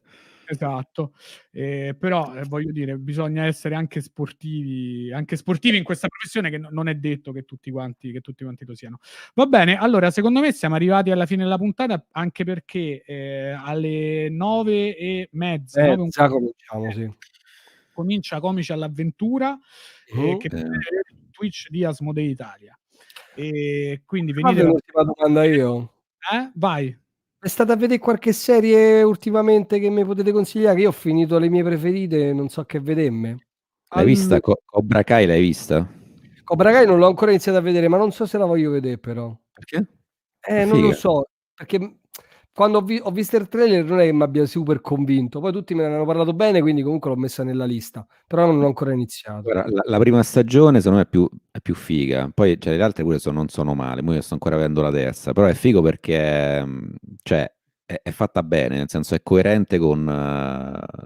Speaker 2: Esatto, però, voglio dire, bisogna essere anche sportivi in questa professione, che non è detto che tutti quanti lo siano. Va bene, allora secondo me siamo arrivati alla fine della puntata, anche perché, alle 9:30, 9 e un
Speaker 3: Già
Speaker 2: quarto,
Speaker 3: cominciamo, sì.
Speaker 2: comincia Comici all'Avventura,
Speaker 3: Mh-mh.
Speaker 2: che potete vedere su Twitch di Asmodee Italia. Quindi
Speaker 3: Posso farvi
Speaker 2: venitelo a
Speaker 3: un'ultima domanda io?
Speaker 2: vai.
Speaker 3: È stata a vedere qualche serie ultimamente che mi potete consigliare? Io ho finito le mie preferite e non so che vedemme.
Speaker 1: L'hai
Speaker 2: Allo
Speaker 1: vista Cobra Kai, l'hai vista?
Speaker 3: Cobra Kai non l'ho ancora iniziata a vedere, ma non so se la voglio vedere però.
Speaker 1: Perché? È
Speaker 3: Non lo
Speaker 1: figa.
Speaker 3: so, perché, quando ho visto il trailer non è che m'abbia super convinto, poi tutti me ne hanno parlato bene, quindi comunque l'ho messa nella lista, però non l'ho ancora iniziato.
Speaker 1: Guarda, la prima stagione secondo me è più figa, poi cioè, le altre pure non sono male, io sto ancora vedendo la terza, però è figo perché cioè, è fatta bene, nel senso è coerente con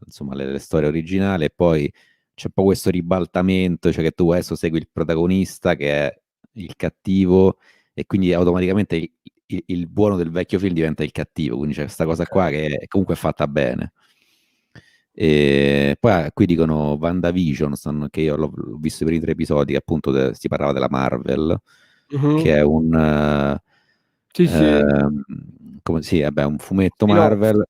Speaker 1: insomma, le storie originali, e poi c'è un po' questo ribaltamento, cioè che tu adesso segui il protagonista che è il cattivo e quindi automaticamente il buono del vecchio film diventa il cattivo, quindi c'è questa cosa qua che è comunque fatta bene. E poi qui dicono WandaVision, che io l'ho visto i primi 3 episodi, che appunto si parlava della Marvel, che è un
Speaker 3: Sì, sì,
Speaker 1: come sì, vabbè, un fumetto
Speaker 3: spin-off,
Speaker 1: Marvel.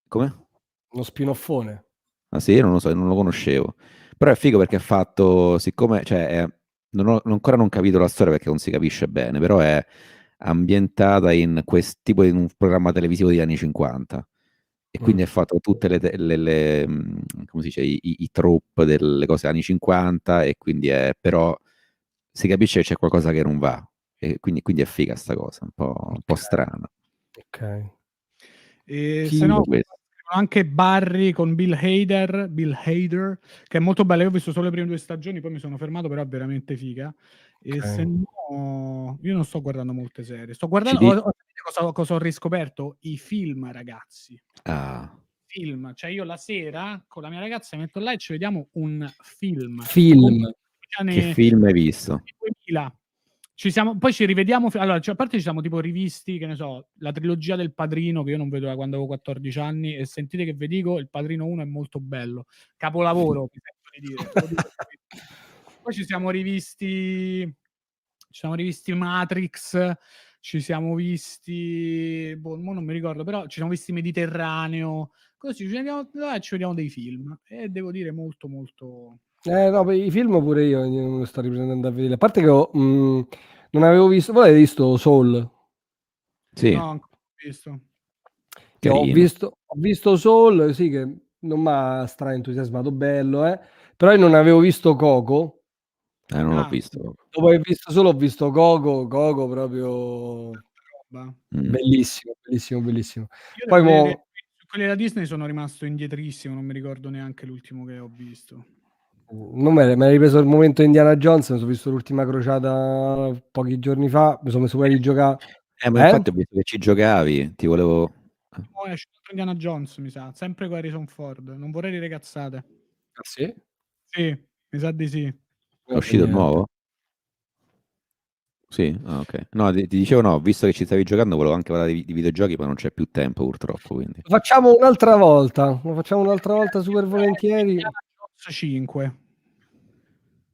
Speaker 1: Come?
Speaker 3: uno spin-offone.
Speaker 1: Ah sì, non lo so, non lo conoscevo. Però è figo perché è fatto, siccome, cioè, ancora non capito la storia perché non si capisce bene, però è ambientata in tipo in un programma televisivo degli anni 50. E quindi è fatto tutte come si dice, i trope delle cose anni 50, e quindi però si capisce che c'è qualcosa che non va. E quindi è figa sta cosa, un po' strana.
Speaker 3: Ok.
Speaker 2: E se
Speaker 3: Figo
Speaker 2: no,
Speaker 1: questo.
Speaker 2: anche Barry con Bill Hader, che è molto bella. Io ho visto solo le prime 2 stagioni, poi mi sono fermato, però è veramente figa. E se no, io non sto guardando molte serie. Sto guardando, cosa ho riscoperto? I film, ragazzi.
Speaker 1: Ah,
Speaker 2: Film, cioè io la sera con la mia ragazza mi metto là e ci vediamo un film.
Speaker 3: Film.
Speaker 1: che film hai visto?
Speaker 2: 2000. Poi ci rivediamo. Allora, cioè, a parte ci siamo tipo rivisti, che ne so, la trilogia del Padrino, che io non vedo da quando avevo 14 anni, e sentite che vi dico, il Padrino 1 è molto bello. Capolavoro, mi sento di dire. Te lo dico. Poi ci siamo rivisti Matrix, ci siamo visti, mo non mi ricordo, però ci siamo visti Mediterraneo, così ci vediamo dei film, e devo dire molto molto...
Speaker 3: No, per i film pure io me lo sto riprendendo a vedere. A parte che non avevo visto. Voi avete visto Soul?
Speaker 1: Sì,
Speaker 2: No, ancora non ho visto.
Speaker 3: Io ho
Speaker 1: carino.
Speaker 3: visto Soul, sì, che non mi ha straentusiasmato, bello, però io non avevo visto Coco.
Speaker 1: Non l'ho
Speaker 2: Ah,
Speaker 1: visto.
Speaker 3: Dopo aver visto Solo ho visto Coco proprio
Speaker 2: roba.
Speaker 3: bellissimo, bellissimo, bellissimo.
Speaker 2: Io
Speaker 3: Poi
Speaker 2: devo dire che
Speaker 3: mo,
Speaker 2: su quelli della Disney sono rimasto indietrissimo, non mi ricordo neanche l'ultimo che ho visto.
Speaker 3: non me l'hai ripreso il momento Indiana Jones, mi sono visto l'ultima crociata pochi giorni fa, mi sono messo pure di giocare.
Speaker 1: Ma infatti ho visto che ci giocavi, ti volevo...
Speaker 2: Oh, esce un altro Indiana Jones, mi sa, sempre con Harrison Ford, non vorrei dire cazzate.
Speaker 3: Ah, sì?
Speaker 2: Sì, mi sa di sì.
Speaker 1: È uscito il
Speaker 3: Niente.
Speaker 1: nuovo? Sì? Ah, ok. No, ti dicevo no, visto che ci stavi giocando, volevo anche parlare di videogiochi, ma non c'è più tempo purtroppo, quindi...
Speaker 3: Lo facciamo un'altra volta super volentieri.
Speaker 2: Indiana Jones 5.
Speaker 3: No,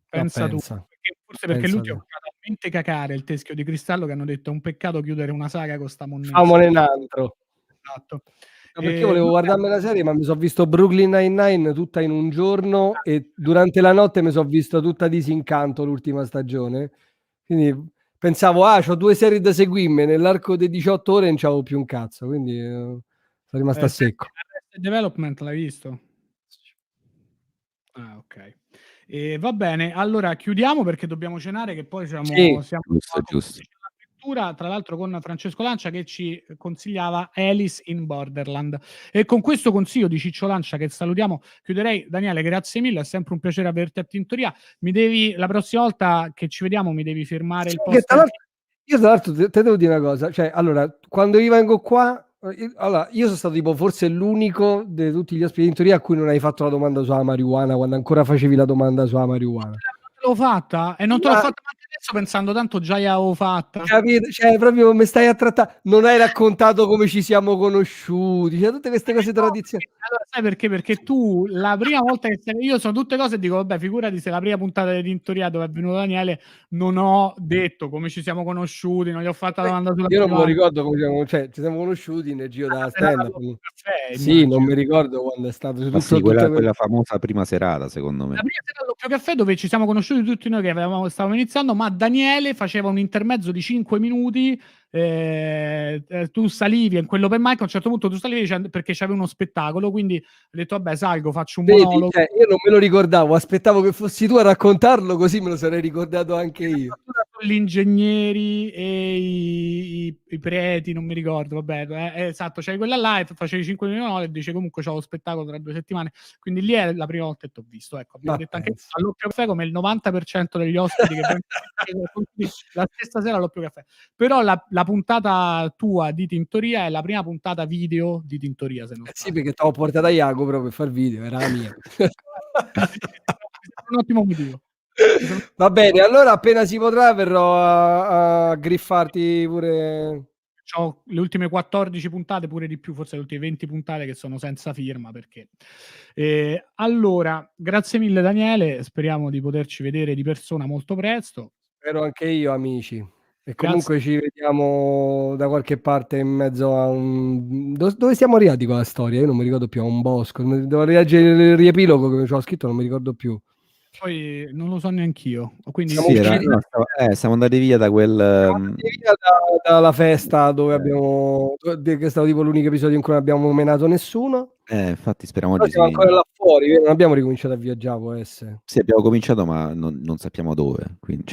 Speaker 2: Pensa tu,
Speaker 3: pensa,
Speaker 2: forse perché
Speaker 3: pensa
Speaker 2: l'ultimo
Speaker 3: te.
Speaker 2: fa talmente cacare il Teschio di Cristallo che hanno detto è un peccato chiudere una saga con sta monnezza.
Speaker 3: Famone un altro.
Speaker 2: Esatto.
Speaker 3: No, perché io volevo guardarmi la serie, ma mi sono visto Brooklyn Nine-Nine tutta in un giorno e durante la notte mi sono visto tutta Disincanto l'ultima stagione. Quindi pensavo, c'ho 2 serie da seguirmi, nell'arco di 18 ore non c'avevo più un cazzo, quindi sono rimasto a
Speaker 2: senti,
Speaker 3: secco.
Speaker 2: Arrested Development l'hai visto? Ah, ok. Va bene, allora chiudiamo perché dobbiamo cenare, che poi siamo
Speaker 3: Sì,
Speaker 1: Giusto, giusto.
Speaker 2: alla lettura, tra l'altro con Francesco Lancia che ci consigliava Alice in Borderland. E con questo consiglio di Ciccio Lancia, che salutiamo, chiuderei. Daniele, grazie mille, è sempre un piacere averti a Tintoria. La prossima volta che ci vediamo mi devi firmare il
Speaker 3: che
Speaker 2: poster.
Speaker 3: io tra l'altro te devo dire una cosa, cioè allora quando io vengo qua, allora io sono stato tipo forse l'unico di tutti gli ospiti in teoria a cui non hai fatto la domanda sulla marijuana quando ancora facevi la domanda sulla marijuana.
Speaker 2: Non te l'ho fatta e non te l'ho
Speaker 3: Ma
Speaker 2: fatta anche adesso pensando tanto già l'avevo fatta.
Speaker 3: capito? Cioè proprio come stai a trattare, non hai raccontato come ci siamo conosciuti, cioè tutte queste cose tradizionali.
Speaker 2: Allora, sai perché? Perché tu la prima volta io sono tutte cose e dico, vabbè, figurati se la prima puntata di Tintoria dove è venuto Daniele non ho detto come ci siamo conosciuti, non gli ho fatto la domanda sulla
Speaker 3: Io non me lo
Speaker 2: marijuana.
Speaker 3: ricordo come siamo, cioè ci siamo conosciuti nel giro da
Speaker 2: Era
Speaker 3: stand up.
Speaker 2: caffè,
Speaker 3: Sì, non
Speaker 2: immagino.
Speaker 3: mi ricordo quando è stato.
Speaker 1: Ma sì, quella famosa prima serata, secondo
Speaker 2: La
Speaker 1: me.
Speaker 2: prima sera al doppio caffè dove ci siamo conosciuti tutti noi che stavamo iniziando, ma Daniele faceva un intermezzo di 5 minuti. Tu salivi in quell'open mic, a un certo punto tu salivi perché c'avevi uno spettacolo, quindi ho detto vabbè salgo, faccio un
Speaker 3: Vedi,
Speaker 2: monologo.
Speaker 3: cioè, io non me lo ricordavo, aspettavo che fossi tu a raccontarlo, così me lo sarei ricordato anche io.
Speaker 2: Gli ingegneri e i preti, non mi ricordo, vabbè, esatto, c'hai quella live, facevi 5 minuti e dice comunque c'ho lo spettacolo tra 2 settimane, quindi lì è la prima volta che ti ho visto, ecco, abbiamo
Speaker 3: Ma
Speaker 2: detto anche
Speaker 3: penso.
Speaker 2: all'Oppio Caffè come il 90% degli ospiti che vengono la stessa sera all'Oppio Caffè, però la puntata tua di Tintoria è la prima puntata video di Tintoria, se non
Speaker 3: Sì,
Speaker 2: sbaglio.
Speaker 3: perché t'ho portato a Jacopo proprio per far video, era la mia.
Speaker 2: Un ottimo motivo.
Speaker 3: Va bene, allora appena si potrà verrò a griffarti pure.
Speaker 2: C'ho le ultime 14 puntate, pure di più, forse le ultime 20 puntate che sono senza firma, perché allora, grazie mille Daniele, speriamo di poterci vedere di persona molto presto.
Speaker 3: Spero anche io, amici. E
Speaker 2: Grazie.
Speaker 3: comunque ci vediamo da qualche parte in mezzo a un... Dove siamo arrivati con la storia? Io non mi ricordo più, a un bosco. Devo rileggere il riepilogo che ci ho scritto, non mi ricordo più.
Speaker 2: Poi non lo so neanch'io. Quindi
Speaker 3: Siamo
Speaker 1: Sì,
Speaker 3: usciti
Speaker 1: siamo andati via da quel...
Speaker 3: siamo andati via dalla festa dove abbiamo... che è stato tipo l'unico episodio in cui non abbiamo menato nessuno.
Speaker 1: infatti speriamo
Speaker 3: Però
Speaker 1: oggi
Speaker 3: siamo ancora là fuori, non abbiamo ricominciato a viaggiare, può essere.
Speaker 1: Sì, abbiamo cominciato, ma non sappiamo dove, quindi,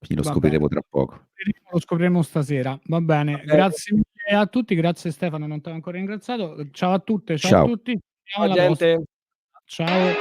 Speaker 1: quindi lo
Speaker 2: Va
Speaker 1: scopriremo
Speaker 2: bene.
Speaker 1: tra poco.
Speaker 2: Lo scopriremo stasera. Va bene.
Speaker 3: bene.
Speaker 2: Grazie mille a tutti. Grazie Stefano, non ti ho ancora ringraziato. Ciao a tutte, ciao
Speaker 1: Ciao.
Speaker 2: a tutti.
Speaker 3: Ciao gente.
Speaker 2: Ciao.